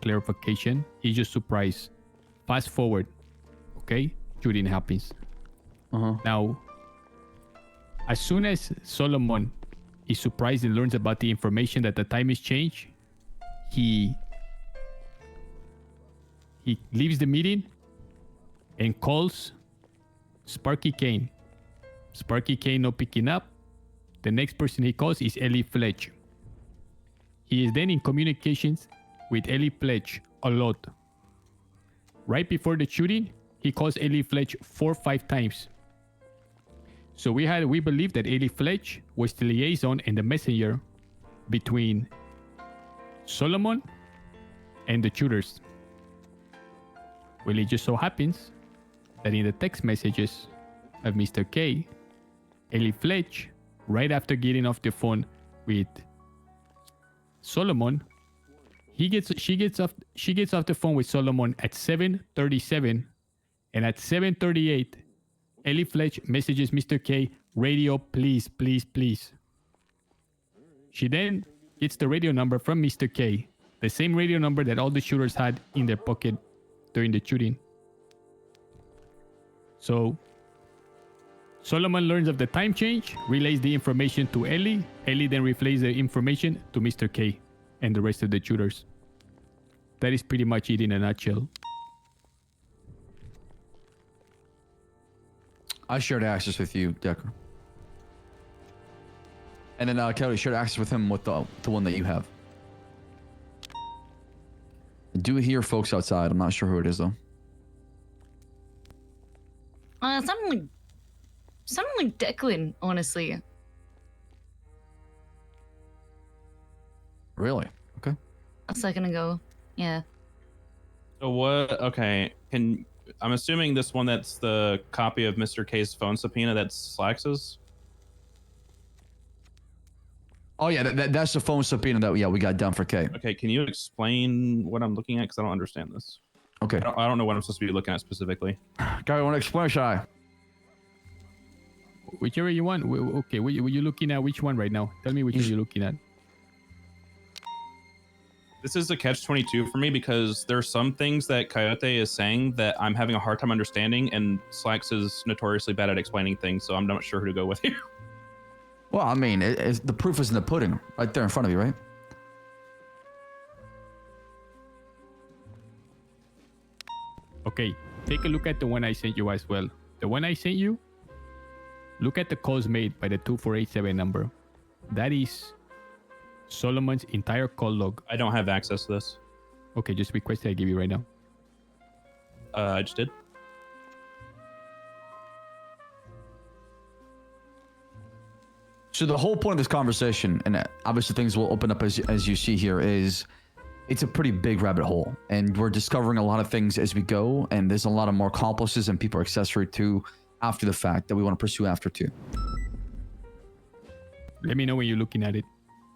clarification. He's just surprised. Fast forward. Okay? Shooting happens. Now, as soon as Solomon is surprised and learns about the information that the time is changed, he leaves the meeting and calls Sparky Kane. Sparky Kane not picking up. The next person he calls is Ellie Fletch. He is then in communications with Ellie Fletch a lot. Right before the shooting, he calls Ellie Fletch 4 or 5 times. So we believe that Ellie Fletch was the liaison and the messenger between Solomon and the shooters. Well, it just so happens that in the text messages of Mr. K, Ellie Fletch, right after getting off the phone with Solomon, she gets off the phone with Solomon at 7:37, and at 7:38, Ellie Fletch messages Mr. K, radio, please, please, please. She then gets the radio number from Mr. K, the same radio number that all the shooters had in their pocket during the shooting. So Solomon learns of the time change, relays the information to Ellie. Ellie then relays the information to Mr. K and the rest of the shooters. That is pretty much it in a nutshell. I shared access with you, Decker. And then Kelly shared access with him with the one that you have. I do hear folks outside. I'm not sure who it is though. Something like Declan, honestly. Really? Okay. A second ago. Yeah. So what? Okay. I'm assuming this one that's the copy of Mr. K's phone subpoena, that's Slax's? Oh yeah, that's the phone subpoena that we got done for K. Okay, can you explain what I'm looking at? Because I don't understand this. Okay. I don't know what I'm supposed to be looking at specifically. Guy, want to explain, Shy? Whichever you want. Okay, were you looking at which one right now? Tell me which one you're looking at. This is a catch-22 for me because there are some things that Coyote is saying that I'm having a hard time understanding, and Slacks is notoriously bad at explaining things, so I'm not sure who to go with here. Well, I mean, the proof is in the pudding, right there in front of you, right? Okay, take a look at the one I sent you as well. The one I sent you, look at the calls made by the 2487 number. That is Solomon's entire call log. I don't have access to this. Okay, just request that I give you right now. I just did. So the whole point of this conversation, and obviously things will open up as you see here, is it's a pretty big rabbit hole, and we're discovering a lot of things as we go, and there's a lot of more accomplices and people accessory to after the fact that we want to pursue after too. Let me know when you're looking at it.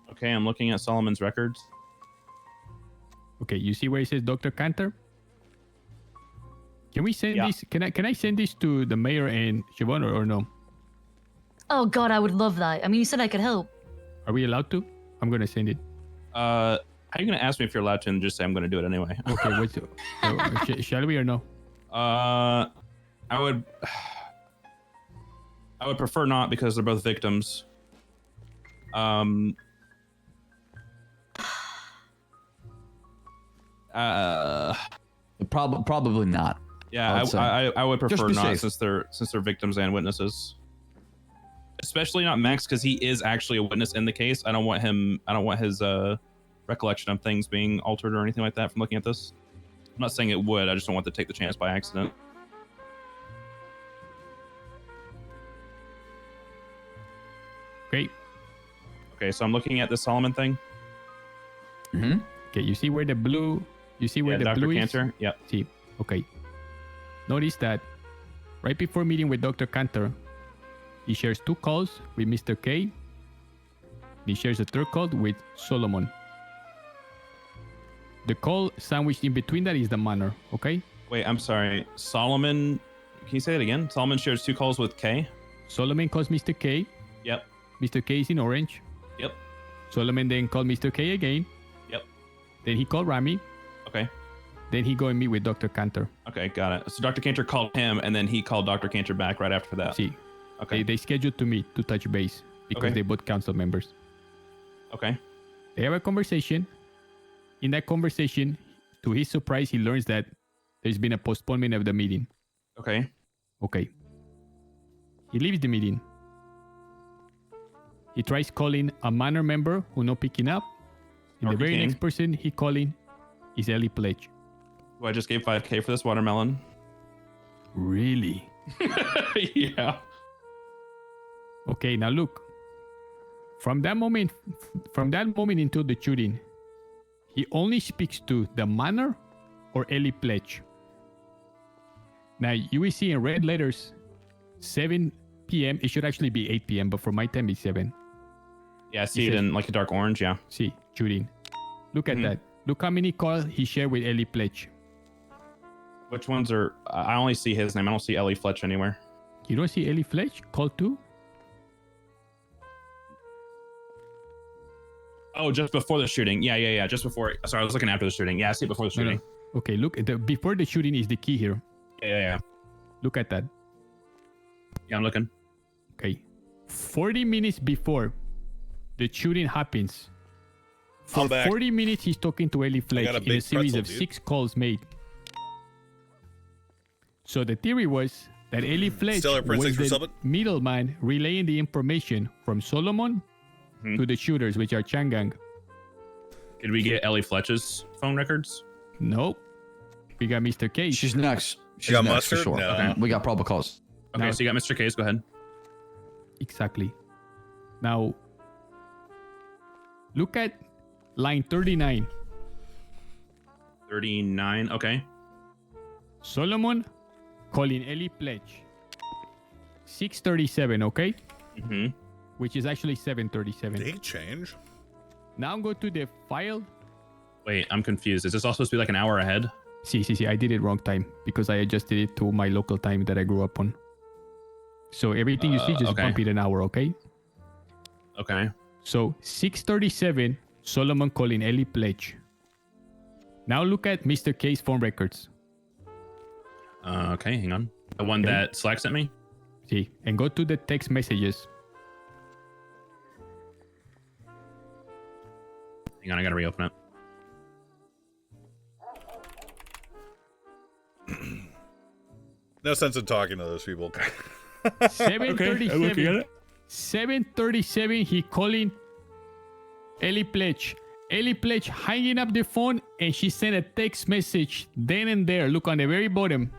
Okay, I'm looking at Solomon's records. Okay, you see where it says Dr. Cantor? Can we send this? Can I send this to the mayor and Siobhan or no? Oh God, I would love that. I mean, you said I could help. Are we allowed to? I'm gonna send it. How are you gonna ask me if you're allowed to and just say I'm gonna do it anyway? Okay, shall we or no? I would prefer not because they're both victims. Probably not. Yeah, I would prefer not safe. since they're victims and witnesses. Especially not Max, because he is actually a witness in the case. I don't want his recollection of things being altered or anything like that from looking at this. I'm not saying it would. I just don't want to take the chance by accident. Great. Okay, so I'm looking at the Solomon thing. Mm-hmm. Okay, you see where the blue? You see where the Dr. blue Cantor? is? Yep. See. Okay. Notice that right before meeting with Dr. Cantor, he shares 2 calls with Mr. K. He shares a 3rd call with Solomon. The call sandwiched in between that is the manor, okay? Wait, I'm sorry. Solomon, can you say it again? Solomon shares 2 calls with K? Solomon calls Mr. K. Yep. Mr. K is in orange. Yep. Solomon then called Mr. K again. Yep. Then he called Rami. Okay. Then he go and meet with Dr. Cantor. Okay, got it. So Dr. Cantor called him, and then he called Dr. Cantor back right after that. See, Okay. they scheduled to meet to touch base because Okay. they both council members. Okay. They have a conversation. In that conversation, to his surprise, he learns that there's been a postponement of the meeting. Okay. Okay. He leaves the meeting. He tries calling a minor member who not picking up. And the Sparky very King. next person he calling is Ellie Pledge. Who I just gave 5K for this watermelon. Really? Yeah. Okay, now look. From that moment until the shooting, he only speaks to the manor or Ellie Pledge. Now you will see in red letters 7 p.m. It should actually be 8 p.m., but for my time it's 7. Yeah, I see He it says- in like a dark orange. Yeah. See, shooting. Look at Mhm. that. Look how many calls he shared with Ellie Pledge. Which ones are? I only see his name. I don't see Ellie Fletch anywhere. You don't see Ellie Pledge? Call 2? Oh, just before the shooting. Yeah. Just before. Sorry, I was looking after the shooting. Yeah, I see it before the No, shooting. no. Okay, look. Before the shooting is the key here. Yeah. Look at that. Yeah, I'm looking. Okay. 40 minutes before the shooting happens. For I'm back. 40 minutes, he's talking to Ellie Fletch got a in a big series pretzel, of dude. 6 calls made. So the theory was that Ellie Fletch Stellar Prince, was thanks for the subbing. middleman relaying the information from Solomon Mhm. to the shooters, which are Changang. Did we get Ellie Fletch's phone records? Nope. We got Mr. Case. She's next. She's got next for mustard? sure. No. Okay. We got probable cause. Okay, Now- so you got Mr. Case. Go ahead. Exactly. Now, look at line 39. 39. Okay. Solomon calling Ellie Pledge. 6:37, okay? Mm-hmm. Which is actually 7:37. Big change. Now go to the file. Wait, I'm confused. Is this all supposed to be like an hour ahead? See, I did it wrong time because I adjusted it to my local time that I grew up on. So everything you see, just okay. bump it an hour, okay? Okay. So 6:37, Solomon calling Ellie Pledge. Now look at Mr. K's phone records. Okay, hang on. The one Okay. that Slack sent me? See, and go to the text messages. Hang on, I gotta reopen it. No sense in talking to those people. 7:37. 7:37. He calling Ellie Pledge. Ellie Pledge hanging up the phone, and she sent a text message then and there. Look on the very bottom.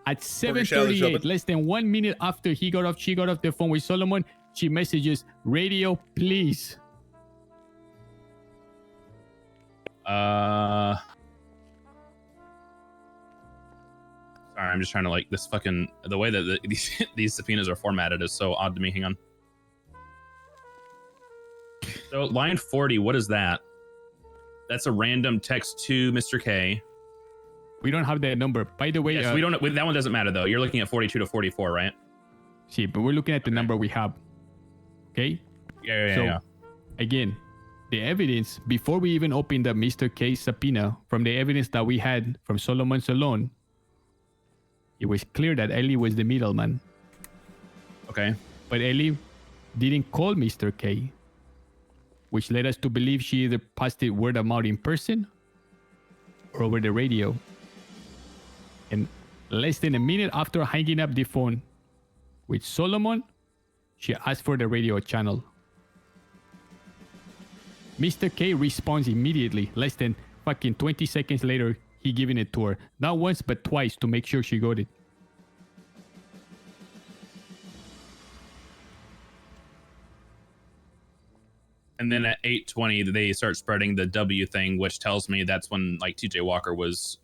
At Shadow 7:38, Shopping. less than 1 minute after she got off the phone with Solomon. She messages, "Radio, please." Sorry, I'm just trying to like this fucking the way that these subpoenas are formatted is so odd to me. Hang on. So line 40, what is that? That's a random text to Mr. K. We don't have that number. By the way, Yes, we don't. That one doesn't matter though. You're looking at 42 to 44, right? see, but we're looking at the number we have. Okay. Yeah. So, again, the evidence, before we even opened up Mr. K's subpoena, from the evidence that we had from Solomon's alone, it was clear that Ellie was the middleman. Okay. But Ellie didn't call Mr. K, which led us to believe she either passed it word of mouth in person or over the radio. And less than a minute after hanging up the phone with Solomon, she asked for the radio channel. Mr. K responds immediately. Less than fucking 20 seconds later, he giving it to her. Not once, but twice to make sure she got it. And then at 8:20, they start spreading the W thing, which tells me that's when like TJ Walker was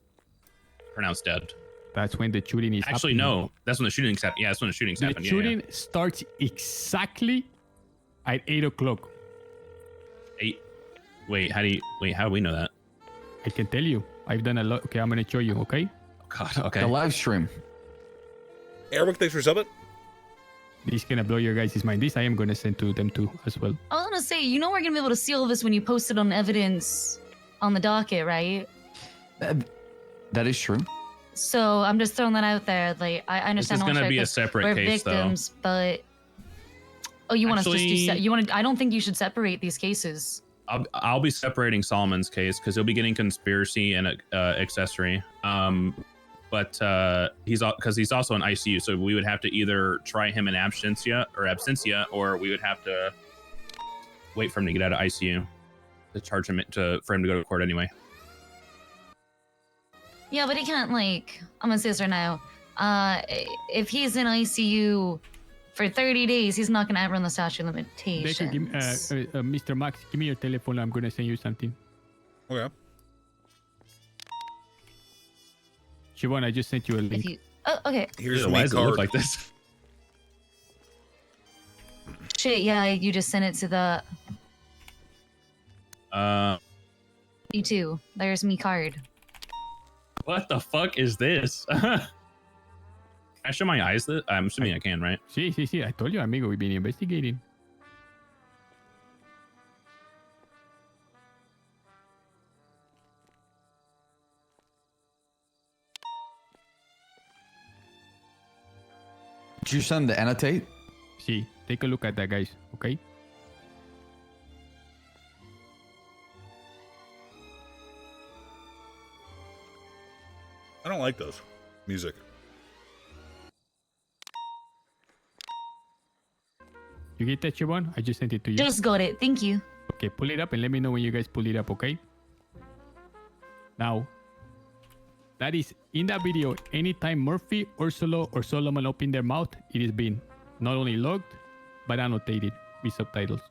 pronounced dead. That's when the shooting is Actually, happening. no, that's when the shootings happened. Yeah, that's when the shootings The happened. shooting starts exactly at 8 o'clock. Yeah. Wait, how do we know that? I can tell you. I've done a lot. Okay, I'm going to show you, okay? Oh, God. Okay. The live stream. Airwick, thanks for subbing. This is going to blow your guys' mind. This I am going to send to them too as well. I was gonna say, you know, we're gonna be able to see all this when you post it on evidence on the docket, right? That is true. So I'm just throwing that out there. Like I understand. This is gonna be a 'cause separate we're case, though. victims, but you want us just to Actually- you want to? I don't think you should separate these cases. I'll be separating Solomon's case because he'll be getting conspiracy and accessory. But he's also in ICU, so we would have to either try him in absentia, or we would have to wait for him to get out of ICU to charge him for him to go to court anyway. Yeah, but he can't like. I'm gonna say this right now. If he's in ICU for 30 days, he's not gonna outrun the statute of limitations. Baker, Mr. Max, give me your telephone. I'm gonna send you something. Okay. Siobhan, I just sent you a link. If you, oh, okay. Here's Why my does it look card. like this? Shit, yeah, you just sent it to the. Me too. There's me card. What the fuck is this? Can I show my eyes? I'm assuming I can, right? Sí. I told you, amigo, we've been investigating. Did you send the annotate? See, take a look at that, guys. Okay. I don't like this music. You get that, Siobhan? I just sent it to you. Just got it. Thank you. Okay, pull it up and let me know when you guys pull it up, okay? Now, that is in that video, anytime Murphy, Ursula, or Solomon open their mouth, it is being not only logged, but annotated with subtitles.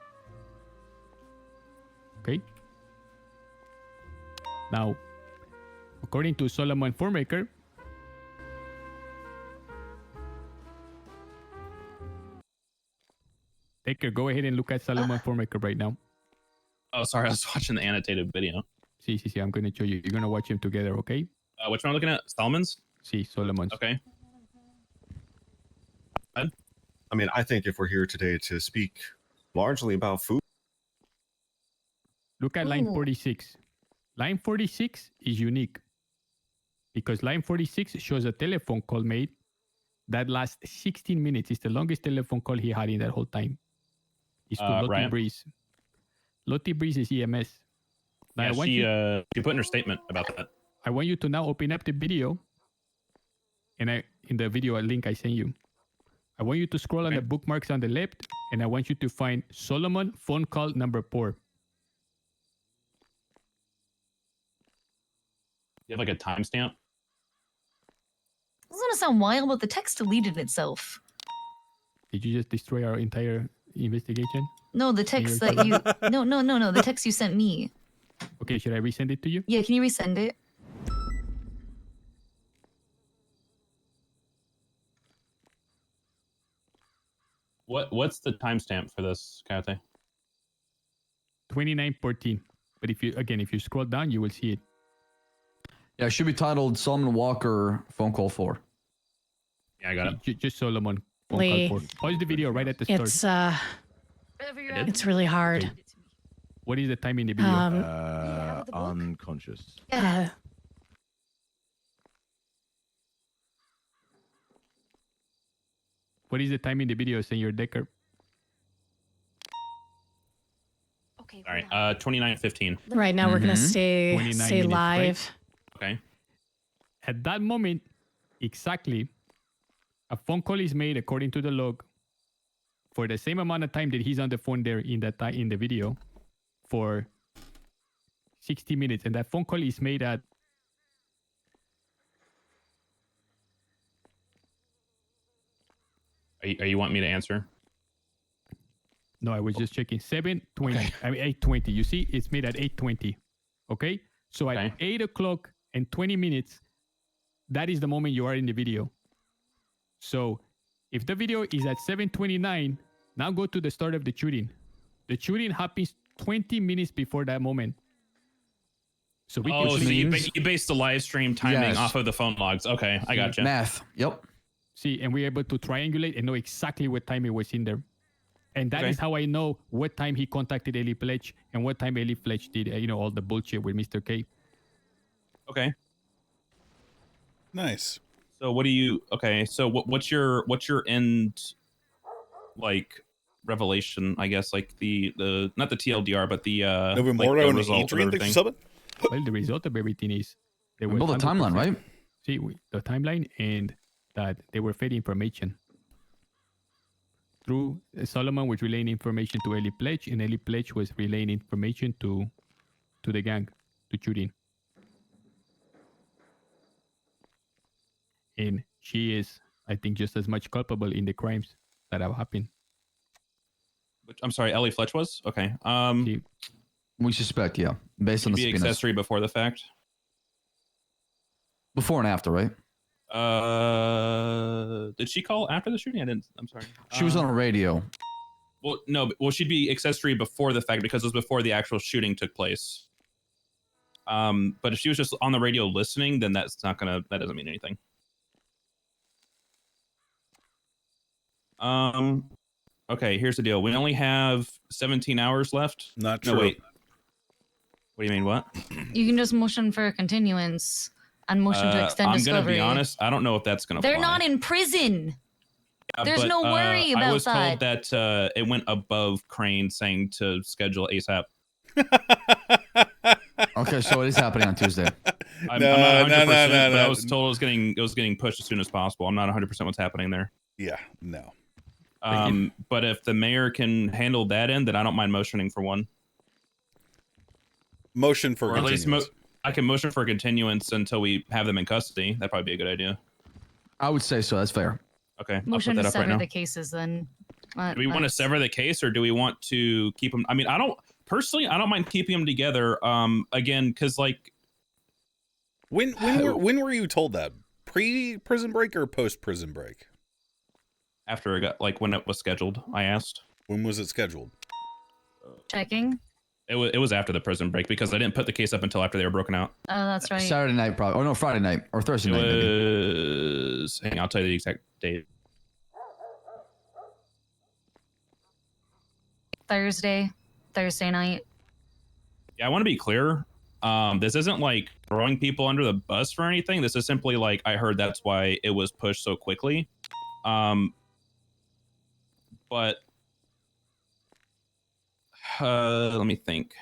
Okay? Now, according to Solomon Formaker, Taker, go ahead and look at Solomon Formaker right now. Oh, sorry, I was watching the annotated video. See, I'm going to show you. You're going to watch them together, okay? Which one am I looking at? Solomon's? See, Solomon's. Okay. I mean, I think if we're here today to speak largely about food. Look at line Ooh. 46. Line 46 is unique because line 46 shows a telephone call made that lasts 16 minutes. It's the longest telephone call he had in that whole time. It's to Lottie Ryan? Breeze. Lottie Breeze is EMS. Now, Yeah, she put in her statement about that. I want you to now open up the video, and in the video link I sent you. I want you to scroll on the bookmarks on the left, and I want you to find Solomon phone call number 4. You have like a timestamp? This is gonna sound wild, but the text deleted itself. Did you just destroy our entire investigation? No, the text that you. No. The text you sent me. Okay, should I resend it to you? Yeah, can you resend it? What's the timestamp for this, Kate? 2914. But if you scroll down, you will see it. Yeah, it should be titled Solomon Walker phone call 4. Yeah, I got it. Just Solomon phone Lee. call 4. Pause the video right at the start. It's really hard. What is the time in the video? Unconscious. What is the time in the video, Senor Decker? Okay. All right, 29:15. Right now, we're gonna stay 29 stay minutes, right? live. Okay. At that moment, exactly, a phone call is made according to the log for the same amount of time that he's on the phone there in the video for 60 minutes. And that phone call is made at Are you want me to answer? No, I was just checking. 7:20. I mean 8:20. You see, it's made at 8:20. Okay? So at Okay. 8 o'clock and 20 minutes, that is the moment you are in the video. So if the video is at 7:29, now go to the start of the shooting. The shooting happens 20 minutes before that moment. So we Oh, can so see, you based the live stream timing Yes. off of the phone logs. Okay, I gotcha. Math. Yep. see, and we're able to triangulate and know exactly what time it was in there. And that Okay. is how I know what time he contacted Ellie Fletch and what time Ellie Fletch did, all the bullshit with Mr. K. Okay. Nice. So what do you? Okay. So what's your end like revelation? I guess like the not the TLDR, but the Novo like Mordo the and result of Adrian, thanks everything. for subbing. Well, the result of everything is they We were built a timeline, 100%. right? See, the timeline and that they were fed information. Through Solomon was relaying information to Ellie Pledge, and Ellie Pledge was relaying information to the gang, to Churin. And she is, I think, just as much culpable in the crimes that have happened. I'm sorry, Ellie Fletch was okay. She, We suspect, yeah, based on the be subpoenas. accessory before the fact. Before and after, right? Did she call after the shooting? I didn't. I'm sorry. She was on a radio. Well, no. Well, she'd be accessory before the fact because it was before the actual shooting took place. But if she was just on the radio listening, then that's not gonna. That doesn't mean anything. Okay. Here's the deal. We only have 17 hours left. Not true. No, wait. What do you mean? What? You can just motion for a continuance and motion to extend I'm discovery. gonna be honest. I don't know if that's gonna. They're fly. not in prison. There's But, no worry about I was that. told that it went above Crane saying to schedule ASAP. Okay, so it is happening on Tuesday. I'm No, not 100%, no, but no. I was told it was getting pushed as soon as possible. I'm not 100% what's happening there. Yeah, no. But if the mayor can handle that end, then I don't mind motioning for one. Motion for Or at least continuance. I can motion for continuance until we have them in custody. That'd probably be a good idea. I would say so. That's fair. Okay, I'll Motion put to that up right sever now. the cases then. Do we want to sever the case or do we want to keep them? I mean, I don't mind keeping them together. Again, because like When were you told that? Pre-prison break or post-prison break? after it got like when it was scheduled, I asked. When was it scheduled? Checking. It was after the prison break because I didn't put the case up until after they were broken out. Oh, that's right. Saturday night, probably. Oh no, Friday night or Thursday It night. Maybe. was. Hang on, I'll tell you the exact date. Thursday night. Yeah, I want to be clear. This isn't like throwing people under the bus for anything. This is simply like I heard that's why it was pushed so quickly. But let me think.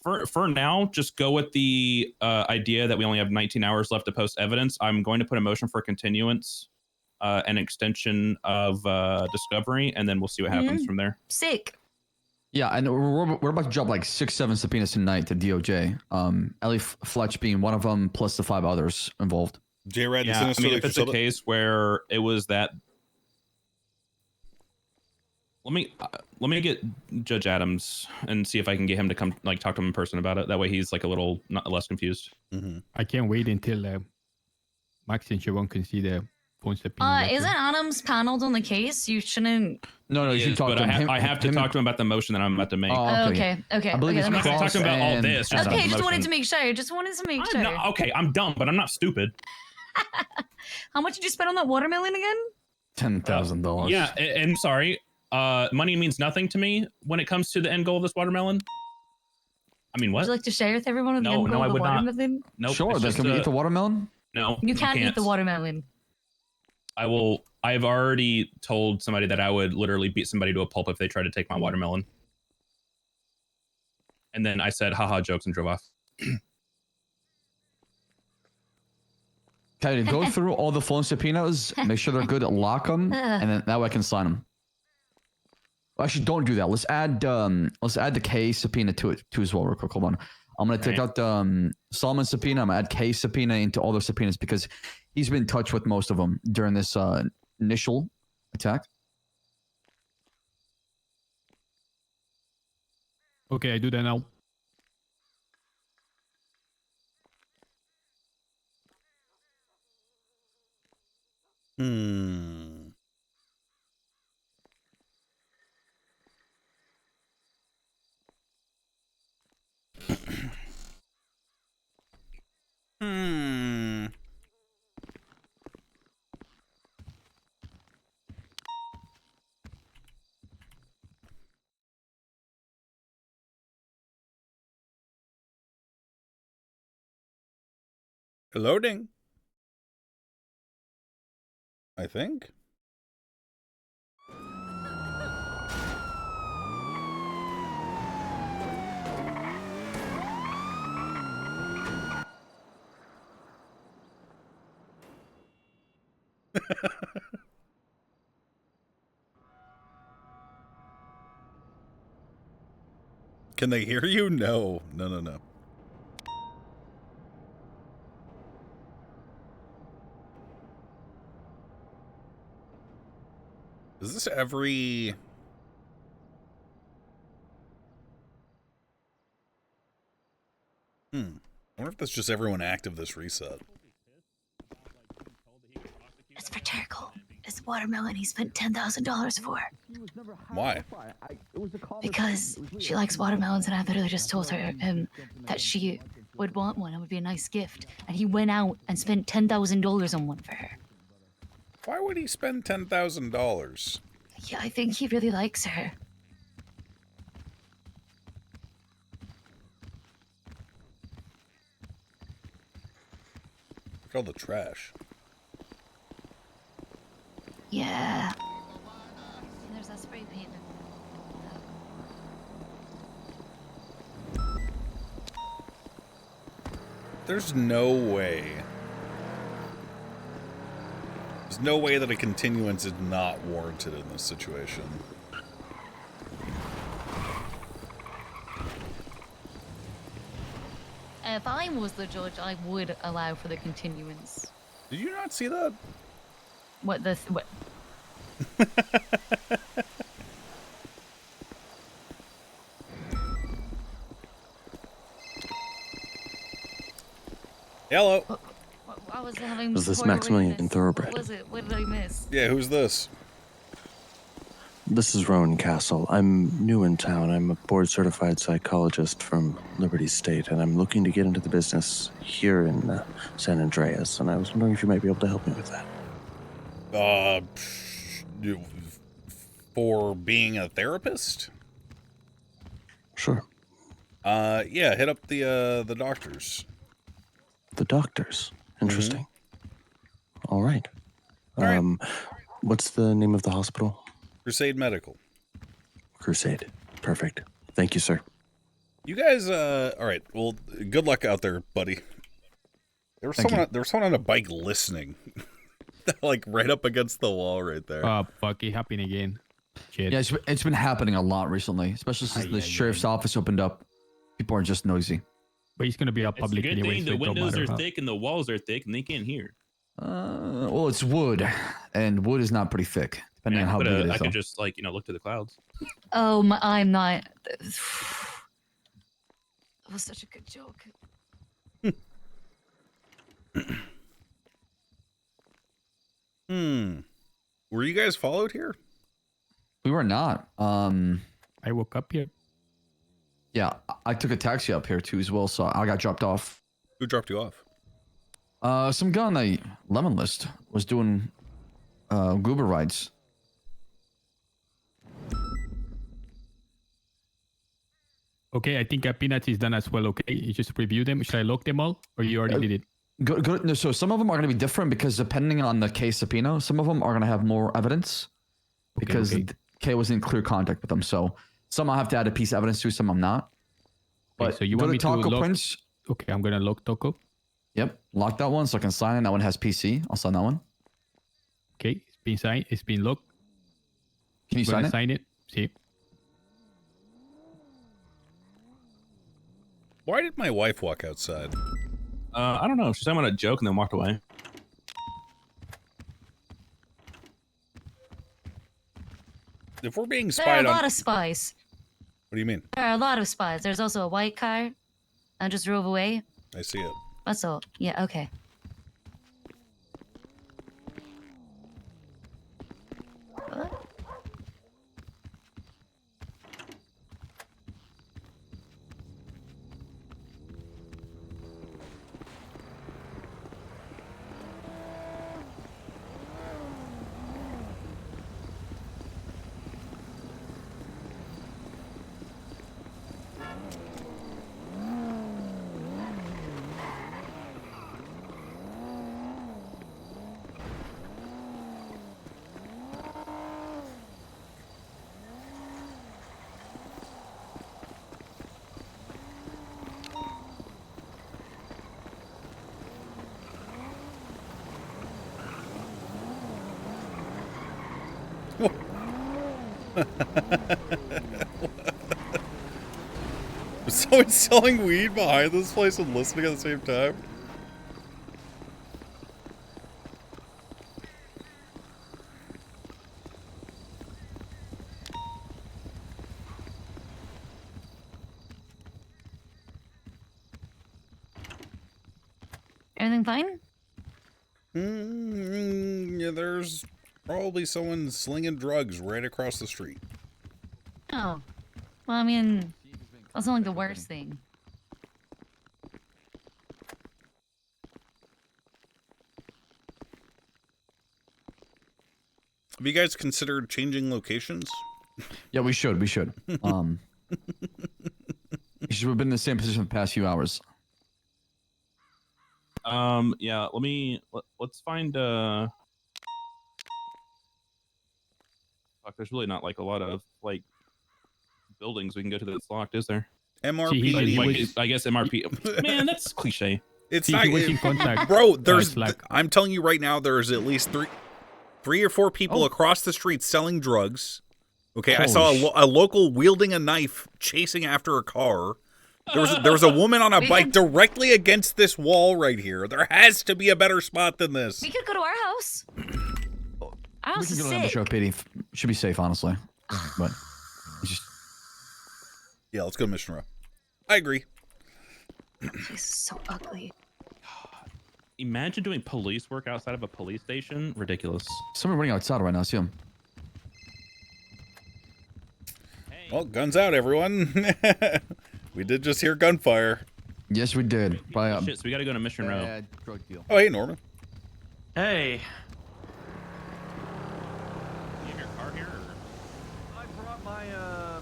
For now, just go with the idea that we only have 19 hours left to post evidence. I'm going to put a motion for continuance and extension of discovery, and then we'll see what happens from there. Sick. Yeah, and we're about to drop like 6-7 subpoenas tonight to DOJ. Ellie Fletch being one of them, plus the 5 others involved. J-Rad, Yeah, I mean, if it's a case where it was that. Let me get Judge Adams and see if I can get him to come like talk to him in person about it. That way he's like a little less confused. Mm-hmm. I can't wait until Max and Siobhan can see the phone subpoena. Isn't Adams paneled on the case? You shouldn't. No, you He should is, talk but to I, him. I have to talk to him about the motion that I'm about to make. Oh, Okay. I believe that it's I'm not makes going to talk sense. to him about all and this. Just about Okay, the just wanted motion. to make sure. Just wanted to make I'm sure. not- okay, I'm dumb, but I'm not stupid. How much did you spend on that watermelon again? $10,000. Yeah, and sorry, money means nothing to me when it comes to the end goal of this watermelon. I mean, Would what? you like to share with everyone the No, end no, goal I of the would not. watermelon? Nope. Sure, it's then just, can we eat the watermelon? No, You can't eat the watermelon. I will. I've already told somebody that I would literally beat somebody to a pulp if they tried to take my watermelon. And then I said, haha, jokes, and drove off. Okay, go through all the phone subpoenas, make sure they're good, lock them, and then that way I can sign them. Actually, don't do that. Let's add the K subpoena to it too as well, real quick. Hold on. I'm gonna take out Solomon subpoena. I'm gonna add K subpoena into all those subpoenas because he's been in touch with most of them during this initial attack. Okay, I do that now. Hmm. Hmm. Loading. I think. Can they hear you? No. No. Is this every... I wonder if that's just everyone active this reset. It's for charcoal. It's watermelon he spent $10,000 for. Why? Because she likes watermelons, and I literally just told her that she would want one. It would be a nice gift. And he went out and spent $10,000 on one for her. Why would he spend $10,000? Yeah, I think he really likes her. Look at all the trash. Yeah. And there's that spray paint. There's no way. There's no way that a continuance is not warranted in this situation. If I was the judge, I would allow for the continuance. Did you not see that? What? Hello. I was having Was this poor Maximilian lateness. Thoroughbred? What was it? What did I miss? Yeah, who's this? This is Rowan Castle. I'm new in town. I'm a board-certified psychologist from Liberty State, and I'm looking to get into the business here in San Andreas, and I was wondering if you might be able to help me with that. For being a therapist? Sure. Yeah, hit up the doctors. The doctors. Interesting. All right. All right. What's the name of the hospital? Crusade Medical. Crusade. Perfect. Thank you, sir. You guys, all right. Well, good luck out there, buddy. There was someone on a bike listening, like right up against the wall right there. Oh, fuck, it happened again. Shit. Yeah, it's been happening a lot recently, especially since the sheriff's office opened up. People are just noisy. But he's gonna be out It's a public good anyway. thing So the it don't windows matter are how. thick and the walls are thick and they can't hear. Well, it's wood, and wood is not pretty thick, depending on how big it is. I though. could just look to the clouds. Oh, I'm not. That was such a good joke. Were you guys followed here? We were not. I woke up here. Yeah, I took a taxi up here too as well, so I got dropped off. Who dropped you off? Some guy on the lemon list was doing Goober rides. Okay, I think Peanuts is done as well. Okay, you just review them. Should I lock them all, or you already did it? Good. No, so some of them are going to be different because depending on the case subpoena, some of them are going to have more evidence because Kay was in clear contact with them. So some I'll have to add a piece of evidence to, some I'm not. Okay, But so you go want to me to Taco lock? Prince. Okay, I'm gonna lock Taco. Yep, lock that one so I can sign it. That one has PC. I'll sign that one. Okay, it's been signed. It's been locked. Can you I'm gonna sign it? sign it. See. Why did my wife walk outside? I don't know. She said I'm on a joke and then walked away. If we're being There are a spied on, lot of spies. what do you mean? There are a lot of spies. There's also a white car. I just drove away. I see it. That's all. Yeah, okay. What? Was someone selling weed behind this place and listening at the same time? Everything fine? Yeah, there's probably someone slinging drugs right across the street. Oh. Well, I mean, that's not like the worst thing. Have you guys considered changing locations? Yeah, we should. We should. We've been in the same position for the past few hours. Yeah, let's find fuck, there's really not like a lot of like buildings we can go to that's locked, is there? MRP. I guess MRP. Man, that's cliche. It's See, not, he was in contact. bro. There's. like, I'm telling you right now, there's at least three or four people across the street selling drugs. Okay, I saw a local wielding a knife, chasing after a car. There was a woman on a bike directly against this wall right here. There has to be a better spot than this. We could go to our house. Our house We is can go to the show, sick. Petey. Should be safe, honestly. But it's just Yeah, let's go to Mission Row. I agree. He's so ugly. Imagine doing police work outside of a police station. Ridiculous. someone running outside right now. I see him. Well, guns out, everyone. We did just hear gunfire. Yes, we did. By Shit, so we gotta go to Mission Row. drug deal. Oh, hey, Norman. Hey. You have your car here? Or? I brought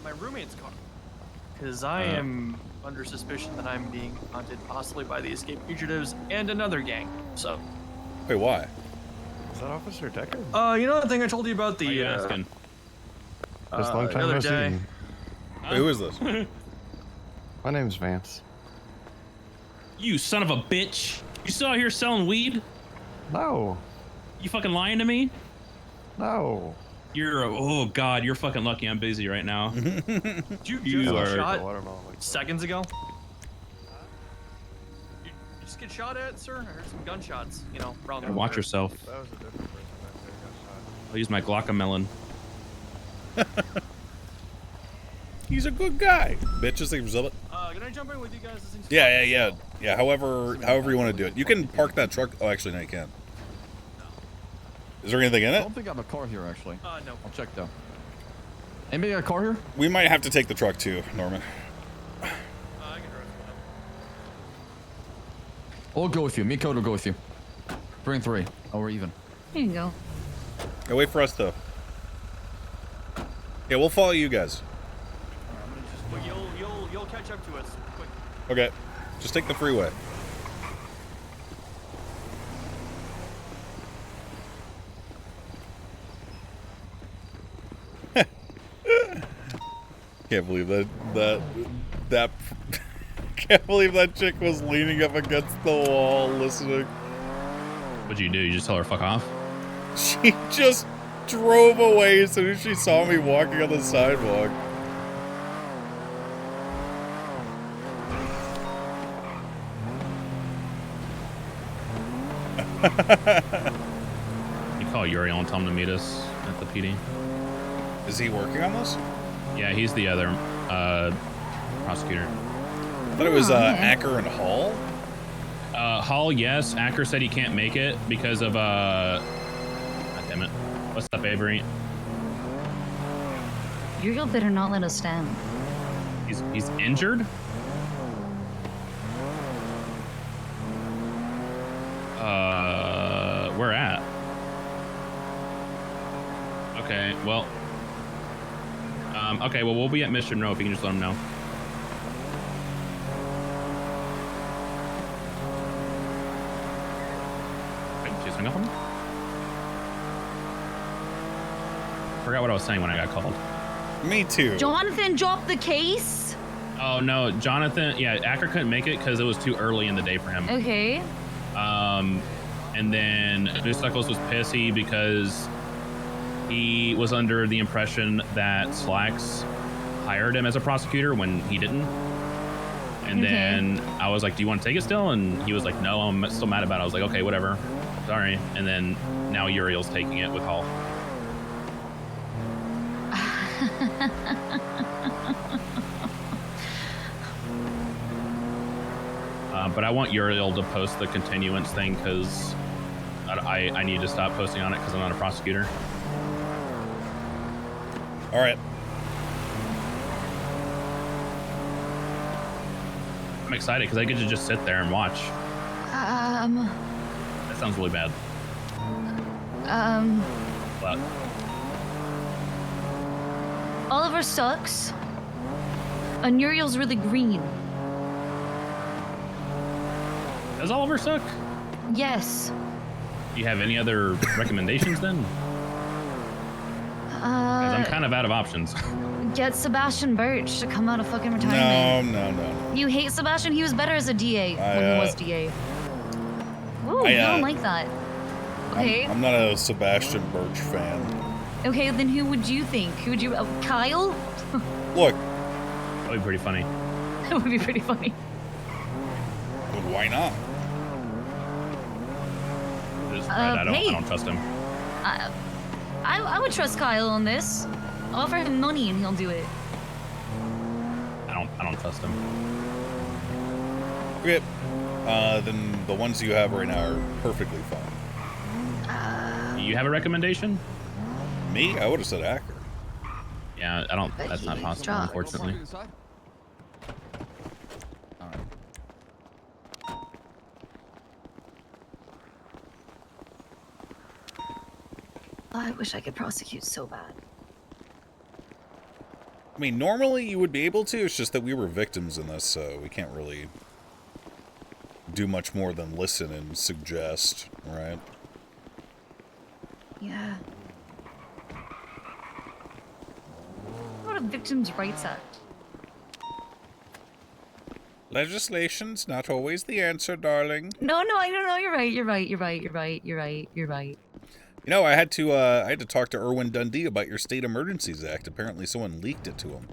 my roommate's car. Because I am under suspicion that I'm being hunted possibly by the escaped fugitives and another gang. So. Wait, why? Is that Officer Decker? You know that thing I told you about the Why are you asking? This long the time other no day? see. Wait, who is this? My name's Vance. You son of a bitch! You still out here selling weed? No. You fucking lying to me? No. Oh god, you're fucking lucky I'm busy right now. Did you You just are- get shot Watermelon. seconds ago? You just get shot at, sir? I heard some gunshots, you know, around the Watch yourself. That was a different person that got shot. I'll use my Glockamelon. He's a good guy. Bitches, think of it. Can I jump in with you guys? This thing's Yeah. However you want to do it. You can park that truck. Oh, actually, no, you can't. Is there anything in I it? don't think I have a car here, actually. no. I'll check though. Anybody got a car here? We might have to take the truck too, Norman. I can drive it. We'll go with you. Me and Code will go with you. 3 and 3. Oh, we're even. Here you go. Hey, wait for us though. Yeah, we'll follow you guys. But you'll catch up to us quick. Okay, just take the freeway. Can't believe that can't believe that chick was leaning up against the wall listening. What'd you do? You just tell her fuck off? She just drove away as soon as she saw me walking on the sidewalk. You call Uriel and tell him to meet us at the PD. Is he working on this? Yeah, he's the other prosecutor. I thought it was Acker and Hall. Hall, yes. Acker said he can't make it because of God damn it. What's up, Avery? Uriel better not let us down. He's injured? Where at? Okay, well. Okay, well, we'll be at Mission Row if you can just let him know. Wait, she's hung up on me? Forgot what I was saying when I got called. Me too. Jonathan dropped the case? Oh, no, Jonathan, yeah, Acker couldn't make it because it was too early in the day for him. Okay. And then Moose Knuckles was pissy because He was under the impression that Slacks hired him as a prosecutor when he didn't. And then I was like, do you want to take it still? And he was like, no, I'm still mad about it. I was like, okay, whatever. Sorry. And then now Uriel's taking it with Hall. But I want Uriel to post the continuance thing because I need to stop posting on it because I'm not a prosecutor. All right. I'm excited because I get to just sit there and watch. That sounds really bad. What? Oliver sucks. And Uriel's really green. Does Oliver suck? Yes. Do you have any other recommendations then? Because I'm kind of out of options. Get Sebastian Birch to come out of fucking retirement. No. You hate Sebastian? He was better as a DA when he was DA. Ooh, you don't like that. Okay. I'm not a Sebastian Birch fan. Okay, then who would you think? Who would you... Kyle? Look. That would be pretty funny. That would be pretty funny. Well, why not? I don't trust him. I would trust Kyle on this. Offer him money and he'll do it. I don't trust him. Okay. Then the ones you have right now are perfectly fine. Do you have a recommendation? Me? I would have said Acker. Yeah, I don't. That's not possible, unfortunately. I wish I could prosecute so bad. I mean, normally you would be able to. It's just that we were victims in this, so we can't really do much more than listen and suggest, right? Yeah. What a Victims' Rights Act? Legislation's not always the answer, darling. No, I don't know. You're right. You know, I had to talk to Irwin Dundee about your State Emergencies Act. Apparently someone leaked it to him.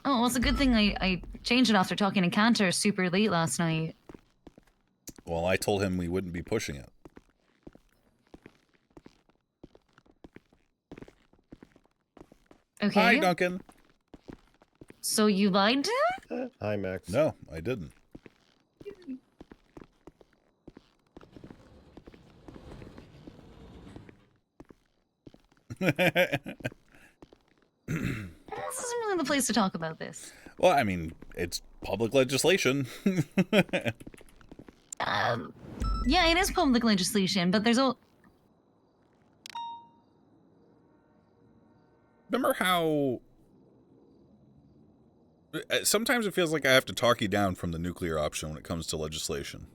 Oh, well, it's a good thing I changed it after talking to Cantor super late last night. Well, I told him we wouldn't be pushing it. Okay. Hi, Duncan. So you lied to him? Hi, Max. No, I didn't. This isn't really the place to talk about this. Well, I mean, it's public legislation. Yeah, it is public legislation, but there's all... Remember how... Sometimes it feels like I have to talk you down from the nuclear option when it comes to legislation.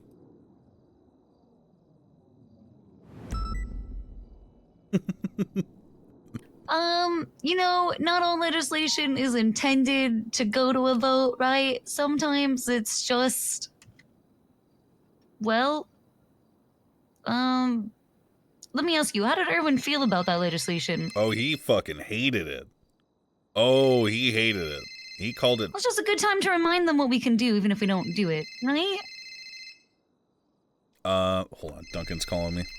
You know, not all legislation is intended to go to a vote, right? Sometimes it's just... Well... Let me ask you, how did Irwin feel about that legislation? Oh, he fucking hated it. Oh, he hated it. He called it... Well, it's just a good time to remind them what we can do, even if we don't do it, right? Hold on. Duncan's calling me. Okay.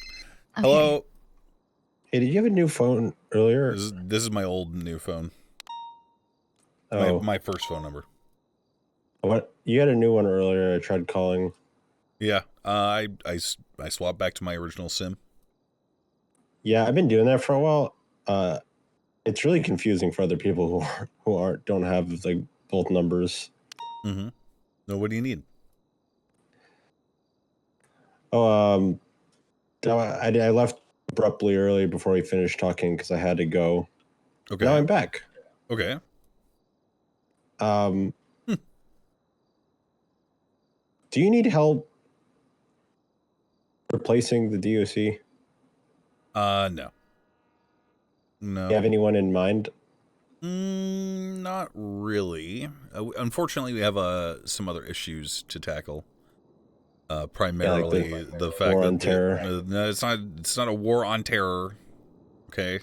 Hello? Hey, did you have a new phone earlier? This is my old new phone. Oh. My first phone number. What? You had a new one earlier. I tried calling. Yeah. I swapped back to my original SIM. Yeah, I've been doing that for a while. It's really confusing for other people who don't have like both numbers. Mm-hmm. No, what do you need? Oh, I left abruptly early before we finished talking because I had to go. Okay. Now I'm back. Okay. Do you need help replacing the DOC? No. No. Do you have anyone in mind? Not really. Unfortunately, we have some other issues to tackle. Primarily like the fact war that on terror. no, it's not a war on terror. Okay.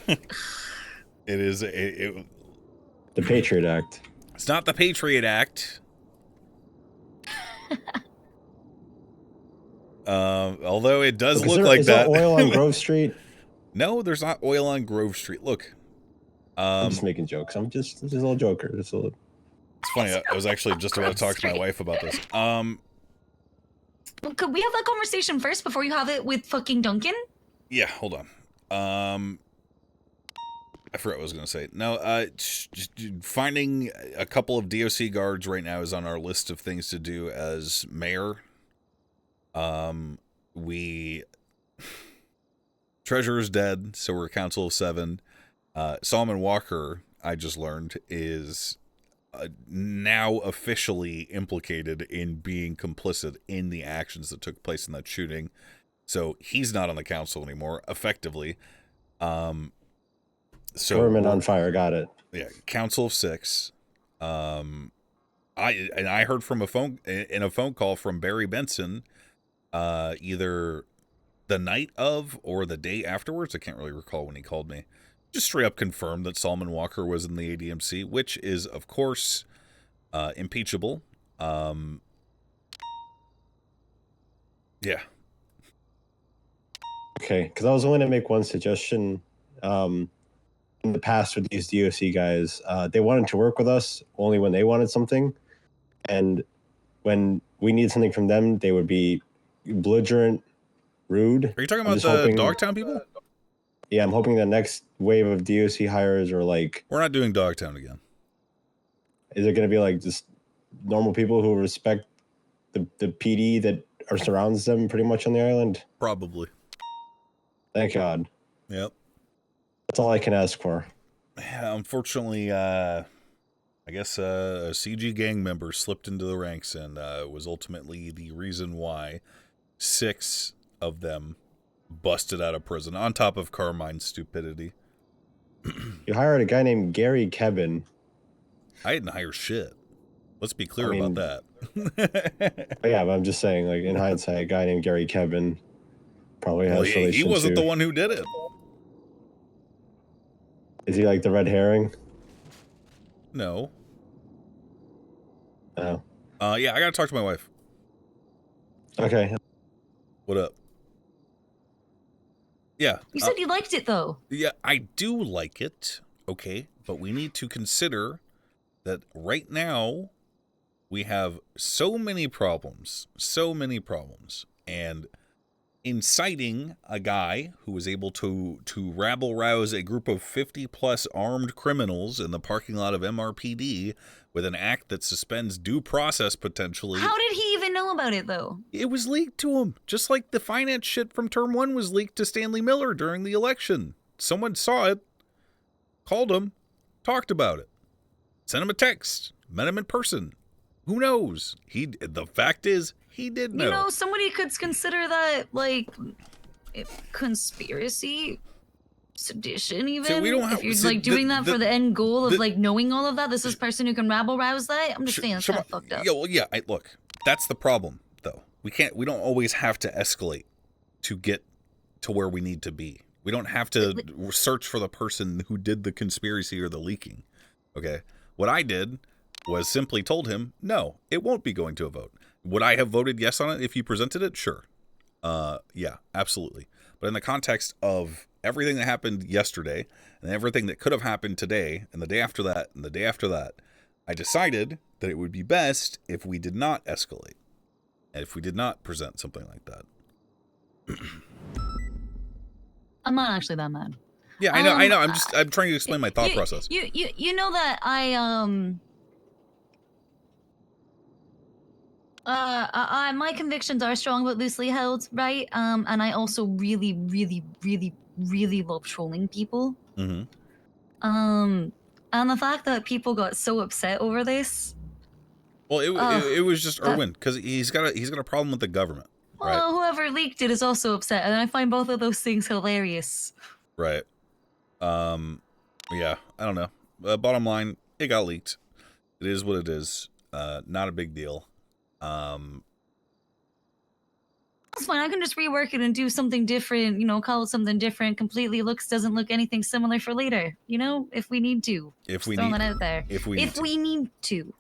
It is the Patriot Act. It's not the Patriot Act. Although it does look like that. Is there oil on Grove Street? No, there's not oil on Grove Street. Look. I'm just making jokes. I'm just a little joker. It's funny. I was actually just about to talk to my wife about this. Well, could we have that conversation first before you have it with fucking Duncan? Yeah, hold on. I forgot what I was going to say. No, just finding a couple of DOC guards right now is on our list of things to do as mayor. Treasurer's dead, so we're a council of 7. Solomon Walker, I just learned, is now officially implicated in being complicit in the actions that took place in that shooting. So he's not on the council anymore, effectively. So government on fire. Got it. Yeah, council of 6. I heard from a phone call from Barry Benson, either the night of or the day afterwards. I can't really recall when he called me. Just straight up confirmed that Solomon Walker was in the ADMC, which is, of course, impeachable. Yeah. Okay, because I was only going to make one suggestion. In the past with these DOC guys, they wanted to work with us only when they wanted something. And when we need something from them, they would be belligerent, rude. Are you talking about the Dogtown people? Yeah, I'm hoping the next wave of DOC hires are like... We're not doing Dogtown again. Is it going to be like just normal people who respect the PD that surrounds them pretty much on the island? Probably. Thank God. Yep. That's all I can ask for. Yeah, unfortunately, I guess a CG gang member slipped into the ranks and was ultimately the reason why 6 of them busted out of prison, on top of Carmine's stupidity. You hired a guy named Gary Kevin. I didn't hire shit. Let's be clear about that. Yeah, but I'm just saying, like, in hindsight, a guy named Gary Kevin probably has relation he wasn't the one who did it. Is he like the red herring? No. Oh. Yeah, I gotta talk to my wife. Okay. What up? Yeah. You said you liked it, though. Yeah, I do like it. Okay, but we need to consider that right now we have so many problems, and inciting a guy who was able to rabble-rouse a group of 50-plus armed criminals in the parking lot of MRPD with an act that suspends due process potentially. How did he even know about it, though? It was leaked to him, just like the finance shit from Term 1 was leaked to Stanley Miller during the election. Someone saw it, called him, talked about it, sent him a text, met him in person. Who knows? The fact is, he did know. You know, somebody could consider that, like, conspiracy, sedition, even. So we don't have, if you're, like, doing that for the end goal of, like, knowing all of that, this is person who can rabble-rouse that, I'm just saying that's kind of fucked up. Yeah, well, yeah, look, that's the problem, though. We don't always have to escalate to get to where we need to be. We don't have to search for the person who did the conspiracy or the leaking, okay? What I did was simply told him, no, it won't be going to a vote. Would I have voted yes on it if you presented it? Sure. Yeah, absolutely. But in the context of everything that happened yesterday and everything that could have happened today and the day after that and the day after that, I decided that it would be best if we did not escalate and if we did not present something like that. I'm not actually that mad. Yeah, I know. I'm trying to explain my thought process. You know that my convictions are strong but loosely held, right? And I also really, really, really, really love trolling people. Mm-hmm. And the fact that people got so upset over this. Well, it was just Erwin because he's got a problem with the government. Right? Well, whoever leaked it is also upset, and I find both of those things hilarious. Right. Yeah, I don't know. Bottom line, it got leaked. It is what it is. Not a big deal. That's fine. I can just rework it and do something different. Call it something different. Completely doesn't look anything similar for later. If we need to. If we throwing need that out there. If we need to.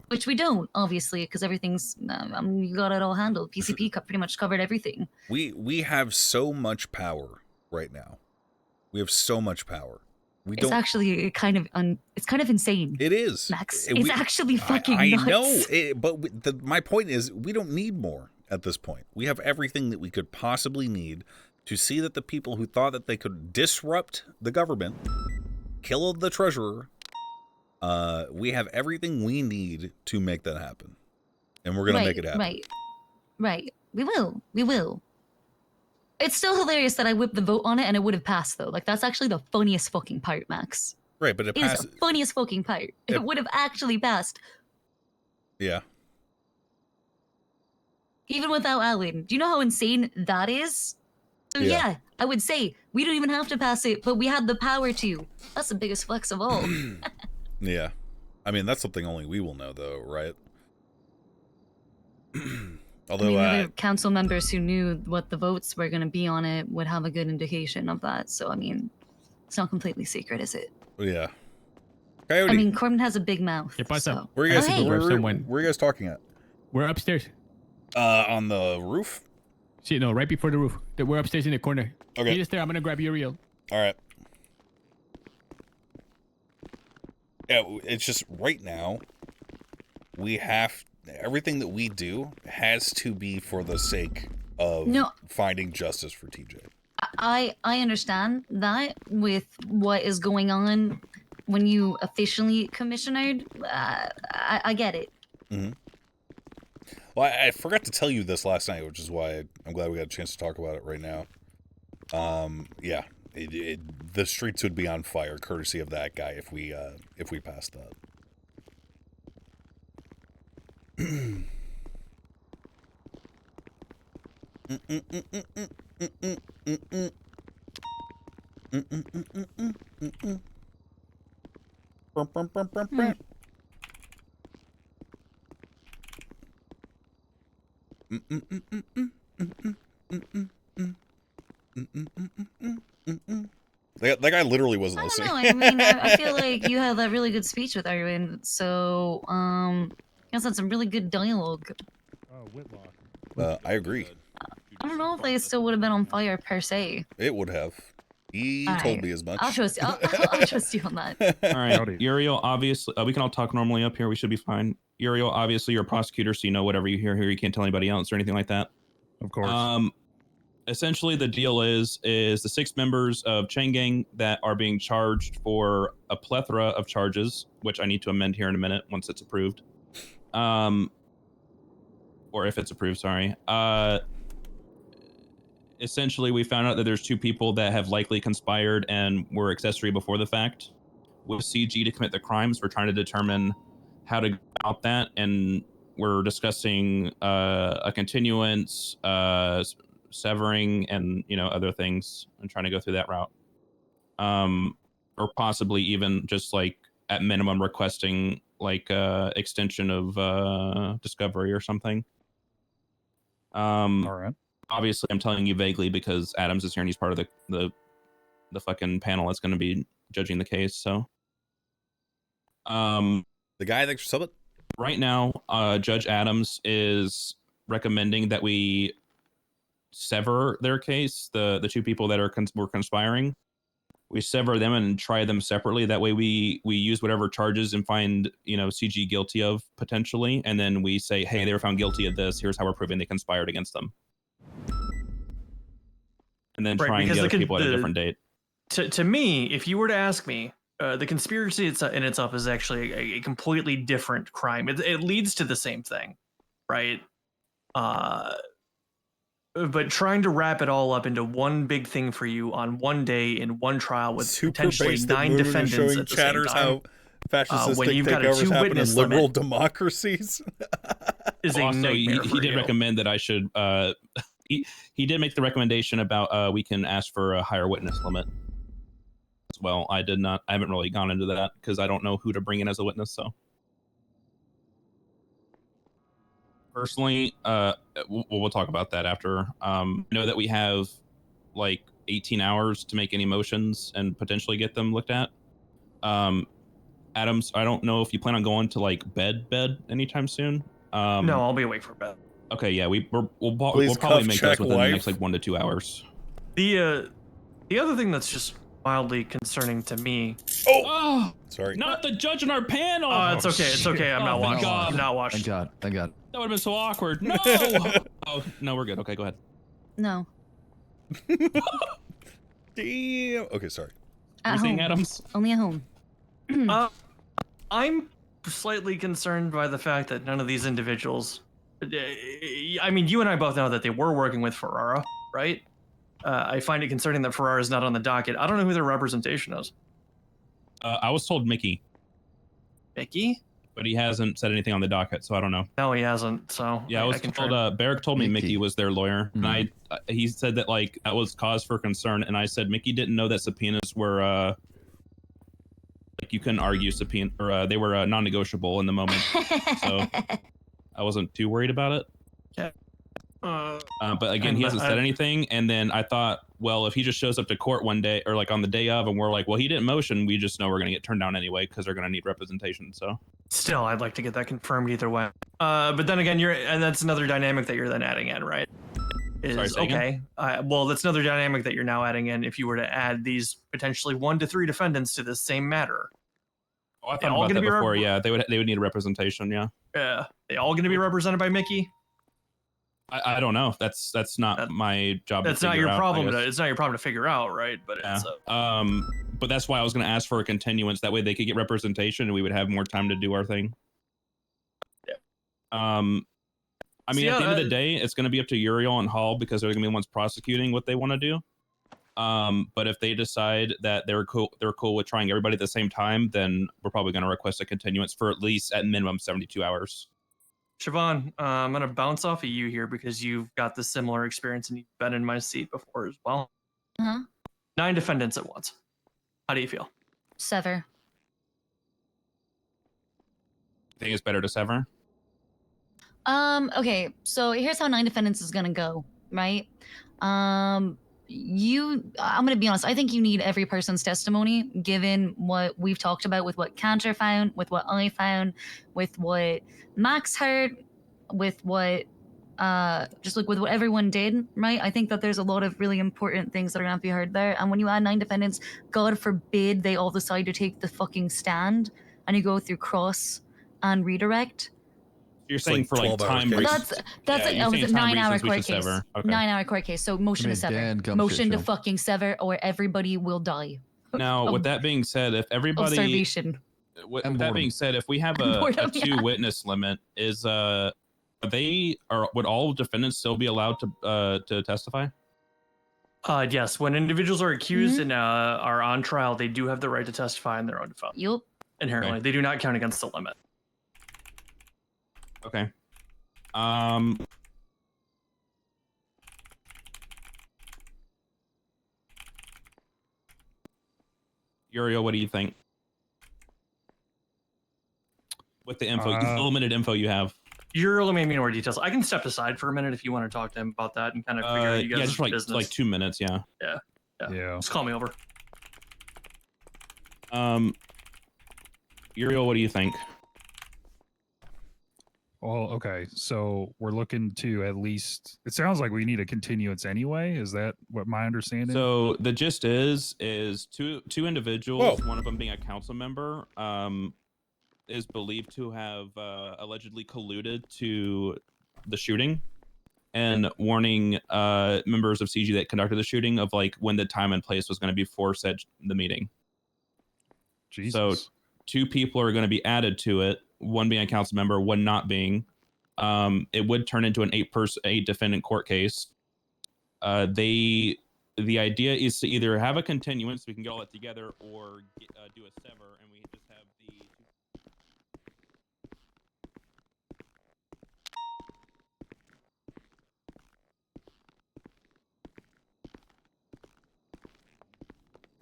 Which we don't, obviously, because everything's you got it all handled. PCP pretty much covered everything. We have so much power right now. We have so much power. It's actually kind of insane. It is, Max. It's actually fucking nuts. I know, but my point is, we don't need more at this point. We have everything that we could possibly need to see that the people who thought that they could disrupt the government, kill the treasurer, we have everything we need to make that happen, and we're gonna make it happen. Right. We will. It's still hilarious that I whipped the vote on it and it would have passed, though. Like, that's actually the funniest fucking part, Max. Right, but it is the funniest fucking part. It would have actually passed. Yeah. Even without Alan. Do you know how insane that is? So yeah, I would say we don't even have to pass it, but we had the power to. That's the biggest flex of all. Yeah. I mean, that's something only we will know, though, right? Although other council members who knew what the votes were going to be on it would have a good indication of that. So, I mean, it's not completely secret, is it? Yeah. Coyote. I mean, Corbin has a big mouth. So. Where are you guys? Where are you guys talking at? We're upstairs. On the roof? See, no, right before the roof. We're upstairs in the corner. Okay. Meet us there. I'm gonna grab Uriel. All right. Yeah, it's just right now. We have everything that we do has to be for the sake of finding justice for TJ. I understand that with what is going on when you officially commissionered. I get it. Mm-hmm. Well, I forgot to tell you this last night, which is why I'm glad we got a chance to talk about it right now. Yeah, the streets would be on fire, courtesy of that guy, if we passed that. That guy literally wasn't listening. I don't know. I mean, I feel like you had that really good speech with Irwin, so you guys had some really good dialogue. Oh, Whitlock. I agree. I don't know if they still would have been on fire per se. It would have. He told me as much. I'll trust you. I'll trust you on that. All right, Uriel, obviously, we can all talk normally up here. We should be fine. Uriel, obviously, you're a prosecutor, so you know whatever you hear here, you can't tell anybody else or anything like that. Of course. Essentially, the deal is the 6 members of Chain Gang that are being charged for a plethora of charges, which I need to amend here in a minute once it's approved. Or if it's approved, sorry. Essentially, we found out that there's 2 people that have likely conspired and were accessory before the fact with CG to commit the crimes. We're trying to determine how to go about that, and we're discussing a continuance, severing, and other things, and trying to go through that route. Or possibly even just like at minimum requesting like extension of discovery or something. All right. Obviously, I'm telling you vaguely because Adams is here and he's part of the fucking panel that's going to be judging the case. So, the guy that sub it right now, Judge Adams is recommending that we sever their case. The 2 people that were conspiring, we sever them and try them separately. That way, we use whatever charges and find CG guilty of potentially, and then we say, hey, they were found guilty of this. Here's how we're proving they conspired against them. And then trying the other people at a different date. To me, if you were to ask me, the conspiracy in itself is actually a completely different crime. It leads to the same thing, right? But trying to wrap it all up into one big thing for you on one day in one trial with potentially 9 defendants at the same time. How fascists when you've got a takeovers happen in witness liberal limit democracies. Is a also, nightmare he did recommend that I should. He did make the recommendation about we can ask for a higher witness limit as well. I haven't really gone into that because I don't know who to bring in as a witness. So Personally, we'll talk about that after. Know that we have like 18 hours to make any motions and potentially get them looked at. Adams, I don't know if you plan on going to like bed anytime soon. No, I'll be awake for bed. Okay, yeah, we'll Please probably cuff make check those within wife. the next like 1 to 2 hours. The other thing that's just mildly concerning to me. Oh, sorry. Not the judge on our panel. Oh, it's okay. It's okay. I'm not watching. I'm not watching. Thank God. Thank God. That would have been so awkward. No. Oh no, we're good. Okay, go ahead. No. Damn. Okay, sorry. At You're saying home. Adams? Only at home. I'm slightly concerned by the fact that none of these individuals. I mean, you and I both know that they were working with Ferrara, right? I find it concerning that Ferrara is not on the docket. I don't know who their representation is. I was told Mickey. Mickey? But he hasn't said anything on the docket, so I don't know. No, he hasn't. So yeah, I was told. Barrick told me Mickey was their lawyer, and he said that like that was cause for concern, and I said Mickey didn't know that subpoenas were like you couldn't argue subpoena or they were non-negotiable in the moment, so I wasn't too worried about it. Yeah. But again, he hasn't said anything, and then I thought, well, if he just shows up to court one day or like on the day of, and we're like, well, he didn't motion, we just know we're gonna get turned down anyway because they're gonna need representation. So still, I'd like to get that confirmed either way. But then again, and that's another dynamic that you're then adding in, right? Is Sorry, okay. Well, that's another dynamic that you're now adding in if you were to add these potentially 1 to 3 defendants to this same matter. Oh, I thought about that before. Yeah, they would need a representation. Yeah. Yeah. They all going to be represented by Mickey? I don't know. That's not my job. That's not your problem. It's not your problem to figure out, right? But yeah. It's but that's why I was going to ask for a continuance. That way they could get representation, and we would have more time to do our thing. Yeah. I mean, at the end of the day, it's going to be up to Uriel and Hall because they're going to be the ones prosecuting what they want to do. But if they decide that they're cool with trying everybody at the same time, then we're probably going to request a continuance for at least at minimum 72 hours. Siobhan, I'm going to bounce off of you here because you've got the similar experience and you've been in my seat before as well. 9 defendants at once. How do you feel? Sever. Think it's better to sever? Okay, so here's how 9 defendants is gonna go, right? I'm gonna be honest, I think you need every person's testimony, given what we've talked about with what Cantor found, with what I found, with what Max heard, with what just like with what everyone did, right? I think that there's a lot of really important things that are gonna have to be heard there. And when you add 9 defendants, God forbid they all decide to take the fucking stand and you go through cross and redirect. You're saying for like time reasons. That's like a 9-hour court case. Okay. 9-hour court case. So motion to sever. Motion to fucking sever, or everybody will die. Now, with that being said, if everybody, with that being said, if we have a 2-witness limit, is would all defendants still be allowed to testify? Yes, when individuals are accused and are on trial, they do have the right to testify in their own defense. Yup. Inherently, they do not count against the limit. Okay. Uriel, what do you think? With the info, the limited info you have. Uriel made me more details. I can step aside for a minute if you want to talk to him about that and kind of figure out you guys' business. Like 2 minutes, yeah. Yeah. Just call me over. Uriel, what do you think? Well, okay, so we're looking to at least. It sounds like we need a continuance anyway. Is that what my understanding? So the gist is two individuals, one of them being a council member, is believed to have allegedly colluded to the shooting, and warning members of CG that conducted the shooting of like when the time and place was going to be for said the meeting. Jesus. So 2 people are going to be added to it. One being a council member, one not being. It would turn into an 8 defendant court case. The idea is to either have a continuance so we can get all that together, or do a sever and we just have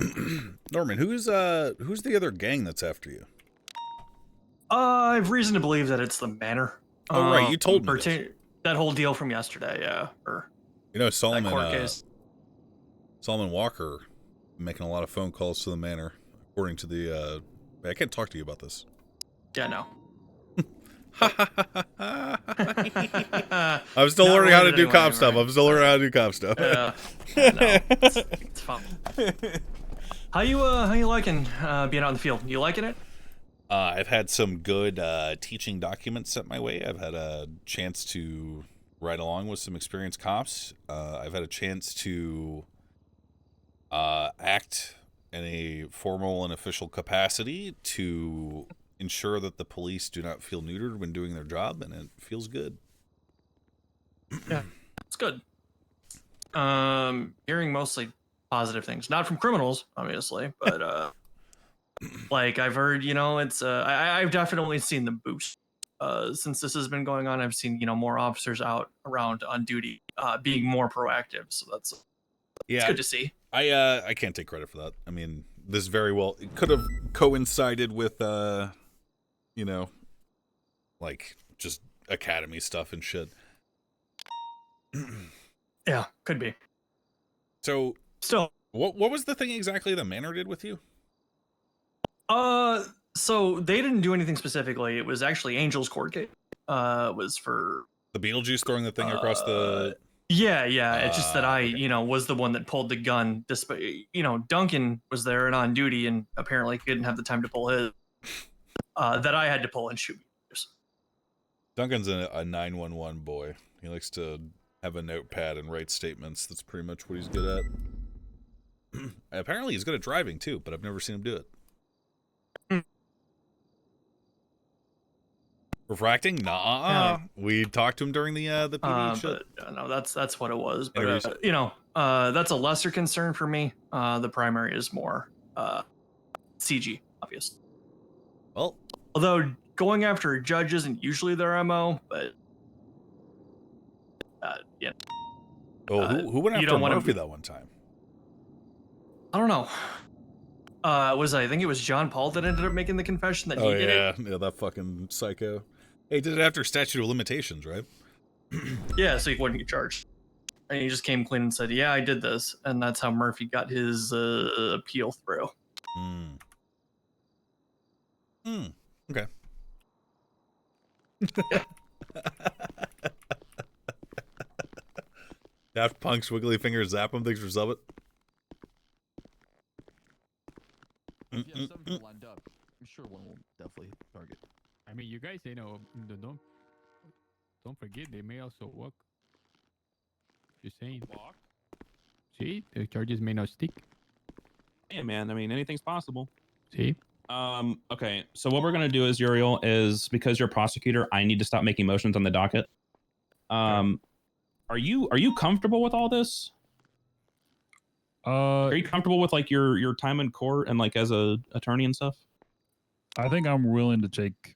the. Norman, who's the other gang that's after you? I have reason to believe that it's the Manor. Oh, right, you told me this. That whole deal from yesterday, yeah. You know, that court case. Solomon Walker making a lot of phone calls to the manor, according to the. I can't talk to you about this. Yeah, no. I'm still learning how to do cop stuff. I'm still learning how to do cop stuff. Yeah, no, it's fun. How you liking being out in the field? You liking it? I've had some good teaching documents sent my way. I've had a chance to ride along with some experienced cops. I've had a chance to act in a formal and official capacity to ensure that the police do not feel neutered when doing their job, and it feels good. Yeah, it's good. Hearing mostly positive things, not from criminals, obviously, but like I've heard, it's I've definitely seen the boost since this has been going on. I've seen more officers out around on duty, being more proactive. So it's good to see. I can't take credit for that. I mean, this very well it could have coincided with like just academy stuff and shit. Yeah, could be. So still, what was the thing exactly the manor did with you? So they didn't do anything specifically. It was actually Angel's court case. Was for the Beetlejuice throwing the thing across the. Yeah. It's just that I, was the one that pulled the gun. Despite, Duncan was there and on duty, and apparently didn't have the time to pull his. That I had to pull and shoot. Duncan's a 911 boy. He likes to have a notepad and write statements. That's pretty much what he's good at. Apparently, he's good at driving too, but I've never seen him do it. Refracting? Nah. We talked to him during the PD shit. But, no, that's what it was. But that's a lesser concern for me. The primary is more CG, obviously. Well, although going after a judge isn't usually their MO, but yeah. Oh, who went after Murphy that one time? I don't know. I think it was John Paul that ended up making the confession that he did it. Yeah, that fucking psycho. Hey, did it after statute of limitations, right? Yeah, so he wouldn't get charged. And he just came clean and said, yeah, I did this. And that's how Murphy got his appeal through. Okay. Daft Punk's Wiggly Finger Zap him. Thanks for subbing. If you have 7 people lined up, I'm sure one will definitely target. I mean, you guys, don't forget they may also walk. Just saying. Walk? See, the charges may not stick. Yeah, man. I mean, anything's possible. See. Okay, so what we're gonna do is, Uriel, is because you're a prosecutor, I need to stop making motions on the docket. Are you comfortable with all this? Are you comfortable with like your time in court and like as a attorney and stuff? I think I'm willing to take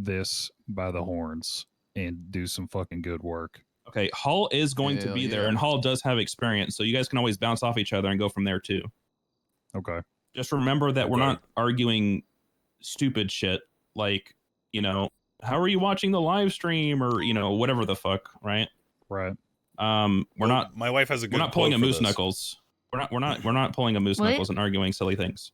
this by the horns and do some fucking good work. Okay, Hall is going to be there, and Hall does have experience, so you guys can always bounce off each other and go from there too. Okay. Just remember that we're not arguing stupid shit like, how are you watching the live stream or, whatever the fuck, right? Right. We're not. My wife has a good. We're not pulling a moose knuckles. We're not pulling a moose knuckles and arguing silly things.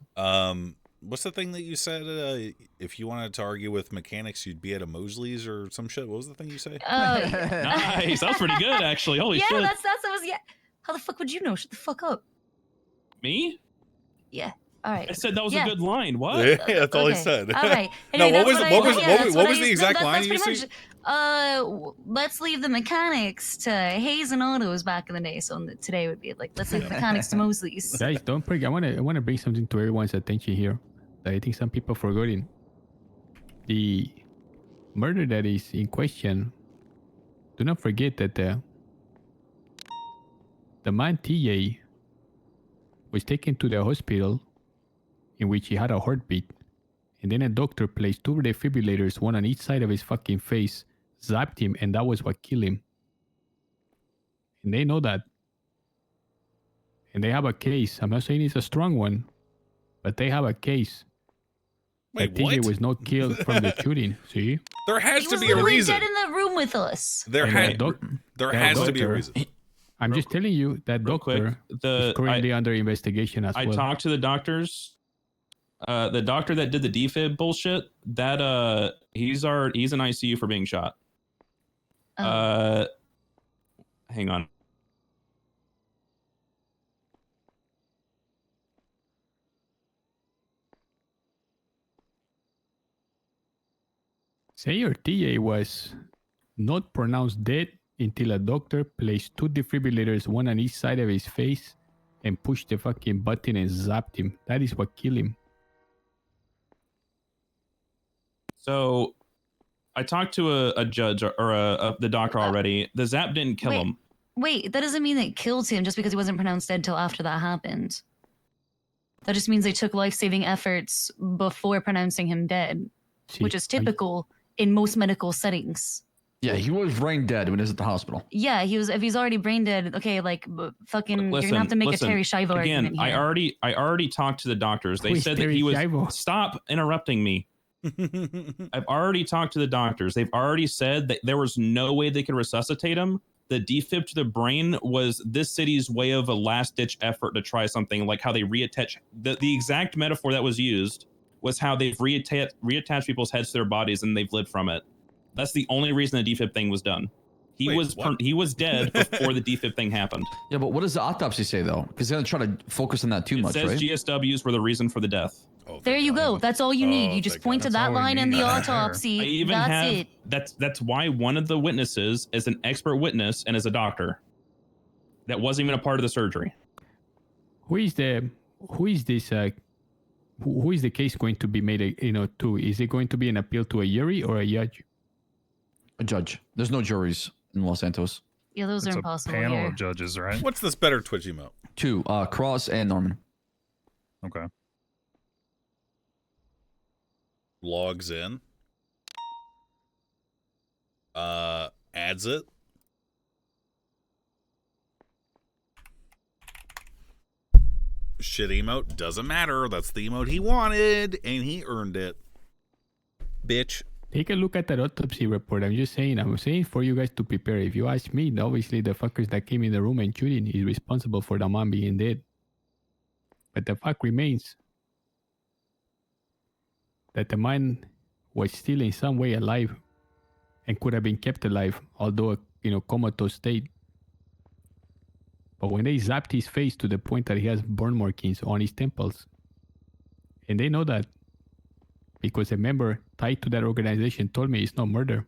What's the thing that you said? If you wanted to argue with mechanics, you'd be at a Mosley's or some shit. What was the thing you say? Nice. That was pretty good, actually. Holy shit. Yeah, that was. Yeah. How the fuck would you know? Shut the fuck up. Me? Yeah. All right. I said that was a good line. What? Yeah, that's all he said. All right. No, Anyway, what was the exact line you said? Let's leave the mechanics to Hayes and Autos back in the day. So today would be like, let's leave the mechanics to Mosley's. Guys, don't forget. I want to bring something to everyone's attention here that I think some people forgotten. The murder that is in question. Do not forget that the man TJ was taken to the hospital in which he had a heartbeat, and then a doctor placed 2 defibrillators, one on each side of his fucking face, zapped him, and that was what killed him. And they know that. And they have a case. I'm not saying it's a strong one, but they have a case. Wait, TJ what? was not killed from the shooting. See? There has He to was be a literally reason. dead in the room with us. There And has that to be a doctor- reason. I'm just telling you that Real quick, doctor is currently under investigation as I well. talked to the doctors. The doctor that did the defib bullshit, that he's in ICU for being shot. Oh. Hang on. Sayer TJ was not pronounced dead until a doctor placed 2 defibrillators, one on each side of his face, and pushed the fucking button and zapped him. That is what killed him. So, I talked to a judge or the doctor already. The zap didn't kill him. Wait, that doesn't mean it killed him just because he wasn't pronounced dead till after that happened. That just means they took life-saving efforts before pronouncing him dead, which is typical in most medical settings. Yeah, he was brain dead when he was at the hospital. Yeah, he was. If he's already brain dead, okay, like fucking, you're gonna have to make a Terry Schiavo again, argument here. I already talked to the doctors. They Who is said that Terry he was. Schiavo? Stop interrupting me. I've already talked to the doctors. They've already said that there was no way they could resuscitate him. The defib to the brain was this city's way of a last-ditch effort to try something, like how they reattach. The exact metaphor that was used was how they've reattached people's heads to their bodies and they've lived from it. That's the only reason the defib thing was done. He was dead before the defib thing happened. Yeah, but what does the autopsy say though? Because they're gonna try to focus on that too much, It says right? GSWs were the reason for the death. There you go. That's all you need. You just point to that line in the autopsy. I even That's have it. that's why one of the witnesses is an expert witness and is a doctor. That wasn't even a part of the surgery. Who is this? Who is the case going to be made? To? Is it going to be an appeal to a jury or a judge? A judge. There's no juries in Los Santos. Yeah, those It's are a impossible panel here. of judges, right? What's this better Twitch emote? 2, Cross and Norman. Okay. Logs in. Adds it. Shit emote doesn't matter. That's the emote he wanted, and he earned it. Bitch. Take a look at that autopsy report. I'm saying for you guys to prepare. If you ask me, obviously the fuckers that came in the room and shooting is responsible for the man being dead. But the fact remains that the man was still in some way alive and could have been kept alive, although comatose state. But when they zapped his face to the point that he has burn markings on his temples, and they know that because a member tied to that organization told me it's not murder.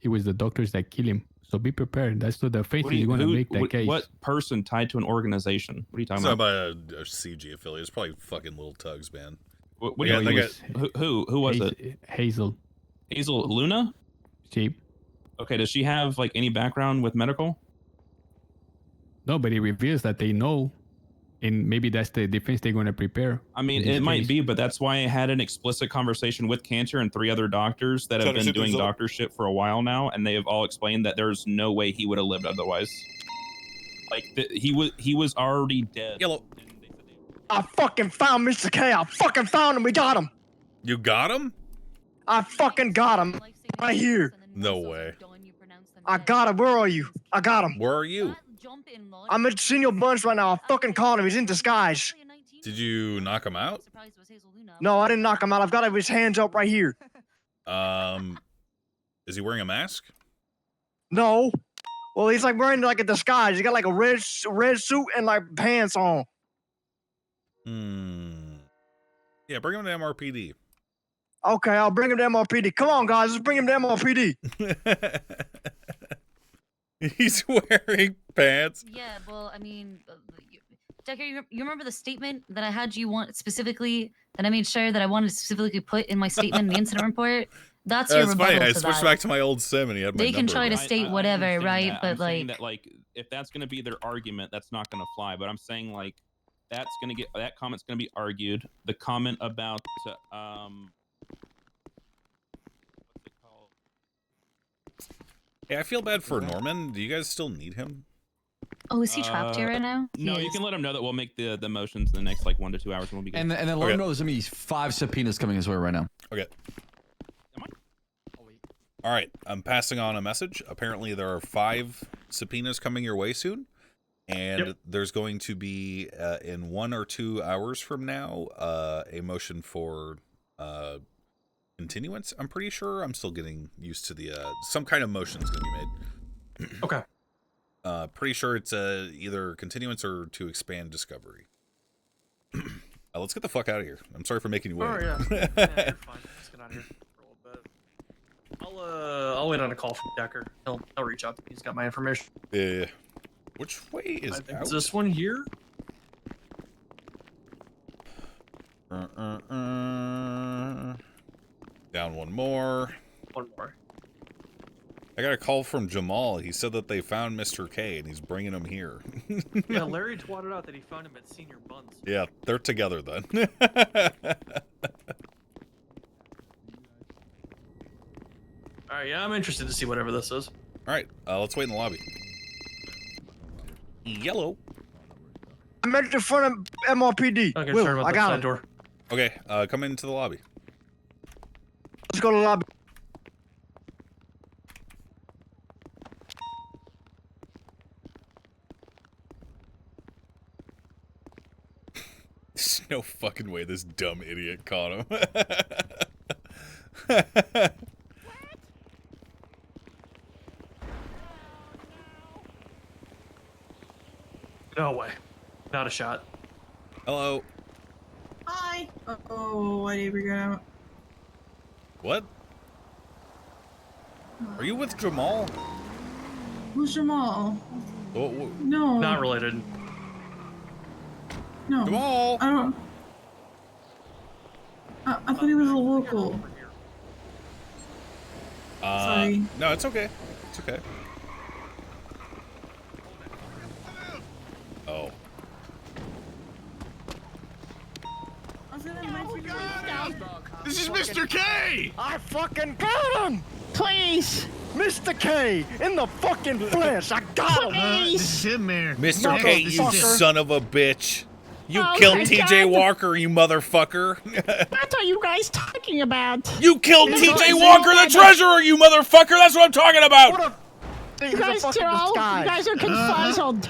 It was the doctors that killed him. So be prepared. That's not the offense you're going to make that case. What person tied to an organization? What are you talking It's about? not by a CG affiliate. It's probably fucking Little Tugs, man. What do you mean? Who was it? Hazel. Hazel Luna? Cheap. Okay, does she have like any background with medical? No, but it reveals that they know, and maybe that's the defense they're going to prepare. I mean, it might be, but that's why I had an explicit conversation with Cantor and 3 other doctors that have been doing doctor shit for a while now, and they have all explained that there's no way he would have lived otherwise. Like he was already dead. Yellow. I fucking found Mr. K. I fucking found him. We got him. You got him? I fucking got him. Right here. No way. I got him. Where are you? I got him. Where are you? I'm at Senor Bunch right now. I fucking caught him. He's in disguise. Did you knock him out? No, I didn't knock him out. I've got his hands up right here. Is he wearing a mask? No. Well, he's like wearing like a disguise. He got like a red suit and like pants on. Yeah, bring him to MRPD. Okay, I'll bring him to MRPD. Come on, guys. Let's bring him to MRPD. He's wearing pants. Yeah, well, I mean, Decker, you remember the statement that I had you want specifically, that I made sure that I wanted to specifically put in my statement in the incident report? That's your rebuttal funny. I to switched that. back to my old sim and he had my They can number. try to state whatever, right? That. But I'm saying like, that, like, if that's gonna be their argument, that's not gonna fly. But I'm saying like that comment's gonna be argued. The comment about Hey, I feel bad for Norman. Do you guys still need him? Oh, is he trapped here right now? No, you can let him know that we'll make the motions in the next like 1 to 2 hours, and we'll be good. And then let him know there's gonna be 5 subpoenas coming his way right now. Okay. All right, I'm passing on a message. Apparently, there are 5 subpoenas coming your way soon, and there's going to be in 1 or 2 hours from now a motion for continuance. I'm pretty sure. I'm still getting used to the some kind of motion is going to be made. Okay. Pretty sure it's either continuance or to expand discovery. Let's get the fuck out of here. I'm sorry for making you wait. Oh yeah. Yeah, you're fine. Let's get out of here for a little bit. I'll wait on a call from Decker. He'll reach out. He's got my information. Yeah. Which way is out? Is this one here? Down one more. One more. I got a call from Jamal. He said that they found Mr. K and he's bringing him here. Yeah, Larry twatted out that he found him at Senior Buns. Yeah, they're together then. All right, yeah, I'm interested to see whatever this is. All right, let's wait in the lobby. Yellow. I'm at the front of MRPD. Okay, Will, sorry about I that got side it. door. Okay, come into the lobby. Let's go to the lobby. There's no fucking way this dumb idiot caught him. No way. Not a shot. Hello. Hi. Oh, I didn't figure out. What? Are you with Jamal? Who's Jamal? No. Not related. No. Jamal. I don't. I thought he was a local. Sorry. No, it's okay. It's okay. Oh. This is Mr. K! I fucking got him! Please! Mr. K! In the fucking flesh! I got him! This is him, man. Mr. K, you son of a bitch. You killed TJ Walker, you motherfucker. What are you guys talking about? You killed TJ Walker, the treasurer, you motherfucker. That's what I'm talking about. You guys are confuzzled.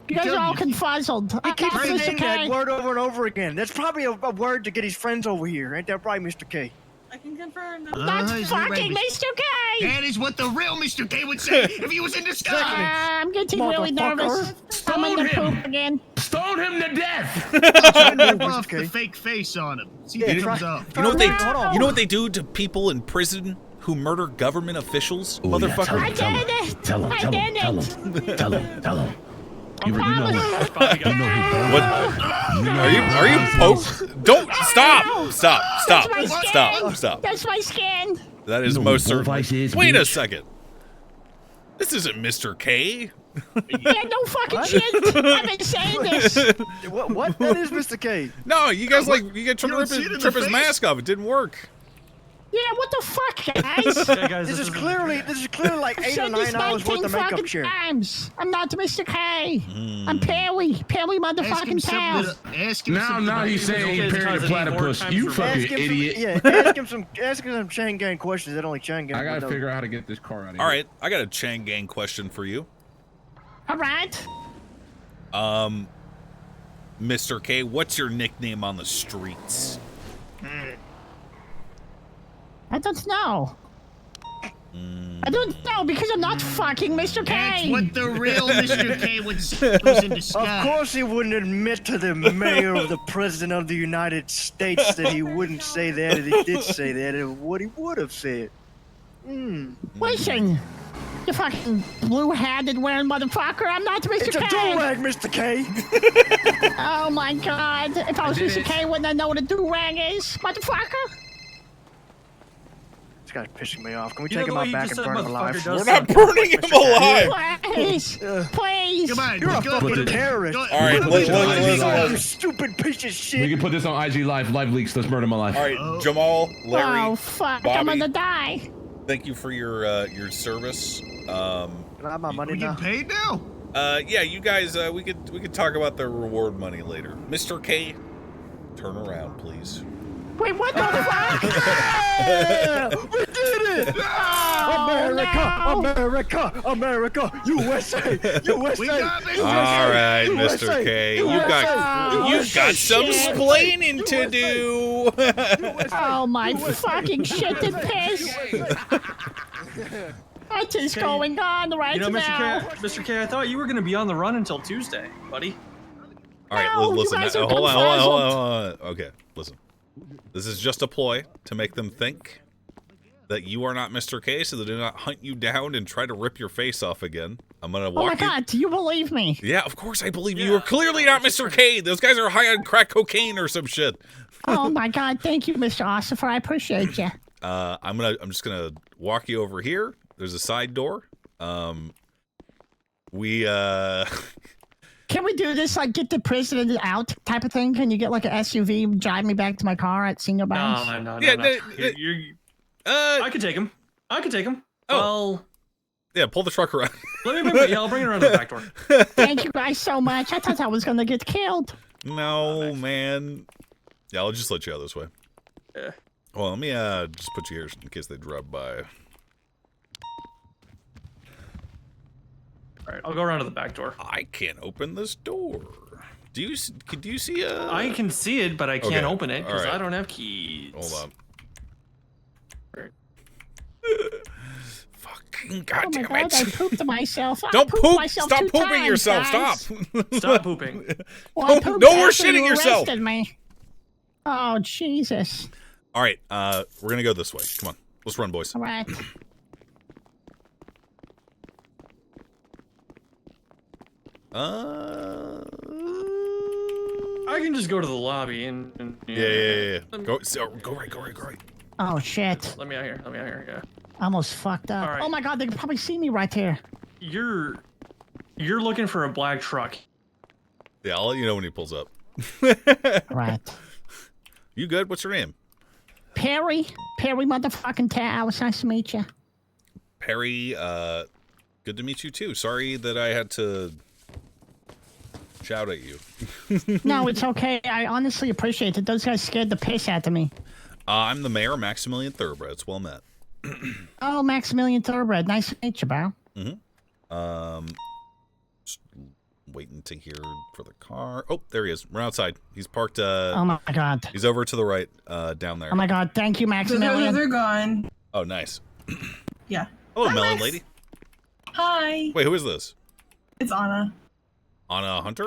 You guys are all confuzzled. He keeps Mr. saying K. that word over and over again. That's probably a word to get his friends over here. Ain't that right, Mr. K? I can confirm that. That's fucking Mr. K! That is what the real Mr. K would say if he was in disguise. I'm getting really nervous. I'm in the poop again. Stone him to death! Rip off the fake face on him. See You know what they do to people in prison who murder government officials, motherfucker? I did it! Tell him. What? Are you poked? Don't stop. That's my skin. That is most certainly. Wait a second. This isn't Mr. K. Yeah, no fucking shit. I've been saying this. What? That is Mr. K. No, you guys you tried to trip his mask off. It didn't work. Yeah, what the fuck, guys? Yeah, guys, This is clearly like 8 or said 9 this hours worth 19 of makeup fucking share. times. I'm not Mr. K. I'm Perry motherfucking Pals. Ask him now he's saying Perry the Platypus. You fucking idiot. Yeah, ask him some Chain Gang questions that only Chain Gang I gotta would know. figure out how to get this car out of here. All right, I got a Chang Gang question for you. All right. Mr. K, what's your nickname on the streets? I don't know. I don't know because I'm not fucking Mr. K. That's what the real Mr. K would say. Who's in disguise. Of course he wouldn't admit to the mayor or the president of the United States that he wouldn't say that, and he did say that, and what he would have said. Listen, you fucking blue-hatted wearing motherfucker. I'm not Mr. It's K. a do-rag, Mr. K. Oh my god. If I was Mr. K, wouldn't I know what a do-rag is, motherfucker? This guy's pissing me off. Can we You know take him the way out he back just and said burn him alive? motherfucker does We're not burning him alive. Please, please. Come on, You're a go. fucking terrorist. All right, listen. You stupid piece of shit. We can put this on IG Live leaks. Let's murder him alive. All right, Jamal, Larry, Oh fuck, Bobby, I'm gonna die. thank you for your service. Can I have my money We now? get paid now? Yeah, you guys, we could talk about the reward money later. Mr. K, turn around, please. Wait, what the fuck? We did it! America, America, USA, USA. All right, Mr. K, you've got some splaining to do. Oh my fucking shit and piss! What is going on right now? Mr. K, I thought you were going to be on the run until Tuesday, buddy. All right, No, listen. you guys are Hold on. Okay, listen. This is just a ploy to make them think that you are not Mr. K, so they do not hunt you down and try to rip your face off again. I'm gonna walk. Oh my god, do you believe me? Yeah, of course I believe you. You are clearly not Mr. K. Those guys are high on crack cocaine or some shit. Oh my god, thank you, Mr. Ossifer. I appreciate you. I'm just gonna walk you over here. There's a side door. Can we do this, like, get the president out type of thing? Can you get, like, an SUV, drive me back to my car at Single Bounce? No. I I could take him. Oh. Well, yeah, pull the truck around. I'll bring it around to the back door. Thank you guys so much. I thought I was gonna get killed. No, man. Yeah, I'll just let you out this way. Yeah. Well, let me just put you here in case they drive by. All right, I'll go around to the back door. I can't open this door. Do you see a... I can see it, but I can't open it because right. I don't have keys. Hold on. Right. Fucking goddamn Oh my god, I it. pooped myself. Don't pooped poop! myself Stop 2 pooping times, yourself! guys. Stop! Stop pooping. Well, I No pooped more after shitting you yourself. arrested me. Oh, Jesus. All right, we're gonna go this way. Come on, let's run, boys. All right. I can just go to the lobby and Yeah. Go right. Oh, shit. Let me out here. Yeah. I almost fucked up. All right. Oh my god, they can probably see me right there. You're looking for a black truck. Yeah, I'll let you know when he pulls up. Right. You good? What's your name? Perry motherfucking Towers. Nice to meet you. Perry, good to meet you too. Sorry that I had to shout at you. No, it's okay. I honestly appreciate it. Those guys scared the piss out of me. I'm the mayor, Maximilian Thoroughbred. It's well met. Oh, Maximilian Thoroughbred. Nice to meet you, bro. Just waiting to hear for the car. Oh, there he is. We're outside. He's parked. Oh my god. He's over to the right, down there. Oh my god. Thank you, Maximilian. They're gone. Oh, nice. Yeah. Hello, Hi, melon Max. lady. Hi. Wait, who is this? It's Anna. Anna Hunter?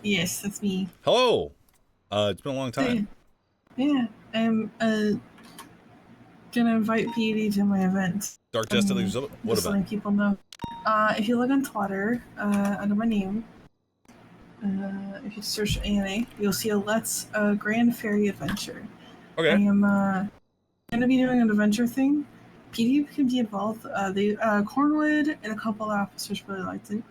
Yes, that's me. Hello. It's been a long time. Yeah, I'm gonna invite PD to my event. Dark Destiny. What Just about? letting people know. If you look on Twitter, under my name, if you search ANA, you'll see a Let's Grand Ferry Adventure. Okay. I am gonna be doing an adventure thing. PD can be involved. Cornwood and a couple of officers really liked it.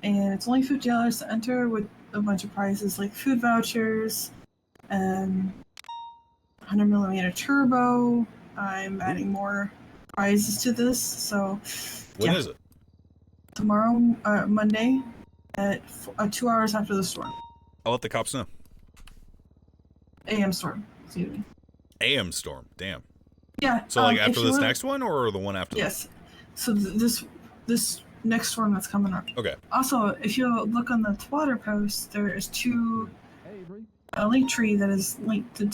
And it's only $50 to enter with a bunch of prizes like food vouchers, 100mm turbo. I'm adding more prizes to this. So When is it? Tomorrow, Monday, at 2 hours after the storm. I'll let the cops know. AM storm. Excuse me. AM storm. Damn. Yeah. So like if after you this wanna- next one or the one after? Yes. So this next storm that's coming up. Okay. Also, if you look on the Twitter post, there is a link tree that is linked to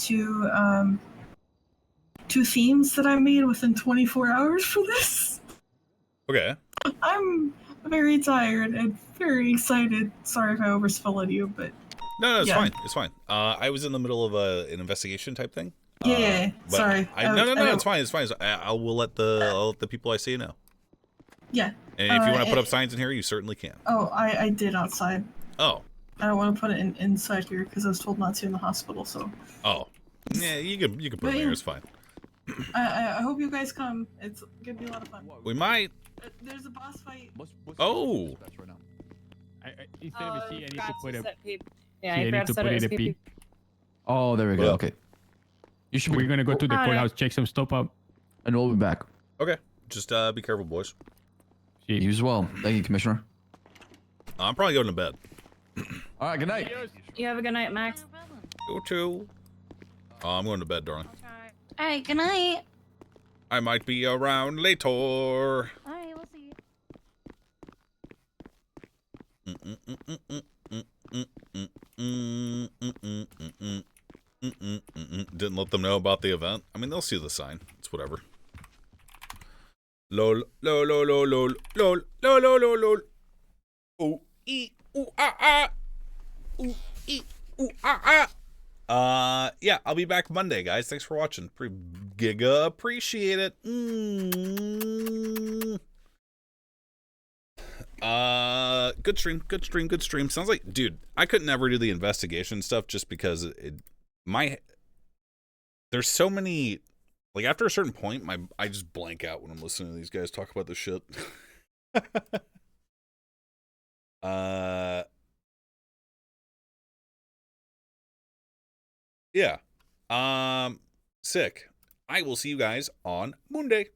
two themes that I made within 24 hours for this. Okay. I'm very tired and very excited. Sorry if I overspilled you, but No, it's yeah. fine. It's fine. I was in the middle of an investigation type thing. Yeah, But sorry. No, it's fine. It's fine. I will let the people I see know. Yeah. And if you want to put up signs in here, you certainly can. Oh, I did outside. Oh. I don't want to put it inside here because I was told not to in the hospital. So. Oh. Yeah, you can put it in there. It's fine. I hope you guys come. It's gonna be a lot of fun. We might. There's a boss fight. Oh. Instead of a C, I need to put a. Yeah, I I need forgot to to set put it in as a P. Oh, there we go. Yeah. Okay. You should. We're gonna go to the Got it. courthouse, check some stuff up. And we'll be back. Okay. Just be careful, boys. You as well. Thank you, Commissioner. I'm probably going to bed. All right, good night. You have a good night, Max. You too. I'm going to bed, darling. All right, good night. I might be around later. All right, we'll see. Didn't let them know about the event. I mean, they'll see the sign. It's whatever. Lol, lol, lol, lol, lol, lol, lol, lol, lol, lol. Ooh, ee, ooh, ah, ah. Ooh, ee, ooh, ah, ah. Yeah, I'll be back Monday, guys. Thanks for watching. Pretty giga appreciate it. Good stream, good stream, good stream. Sounds like, dude, I could never do the investigation stuff just because there's so many, like after a certain point, I just blank out when I'm listening to these guys talk about this shit. Yeah. Sick. I will see you guys on Monday.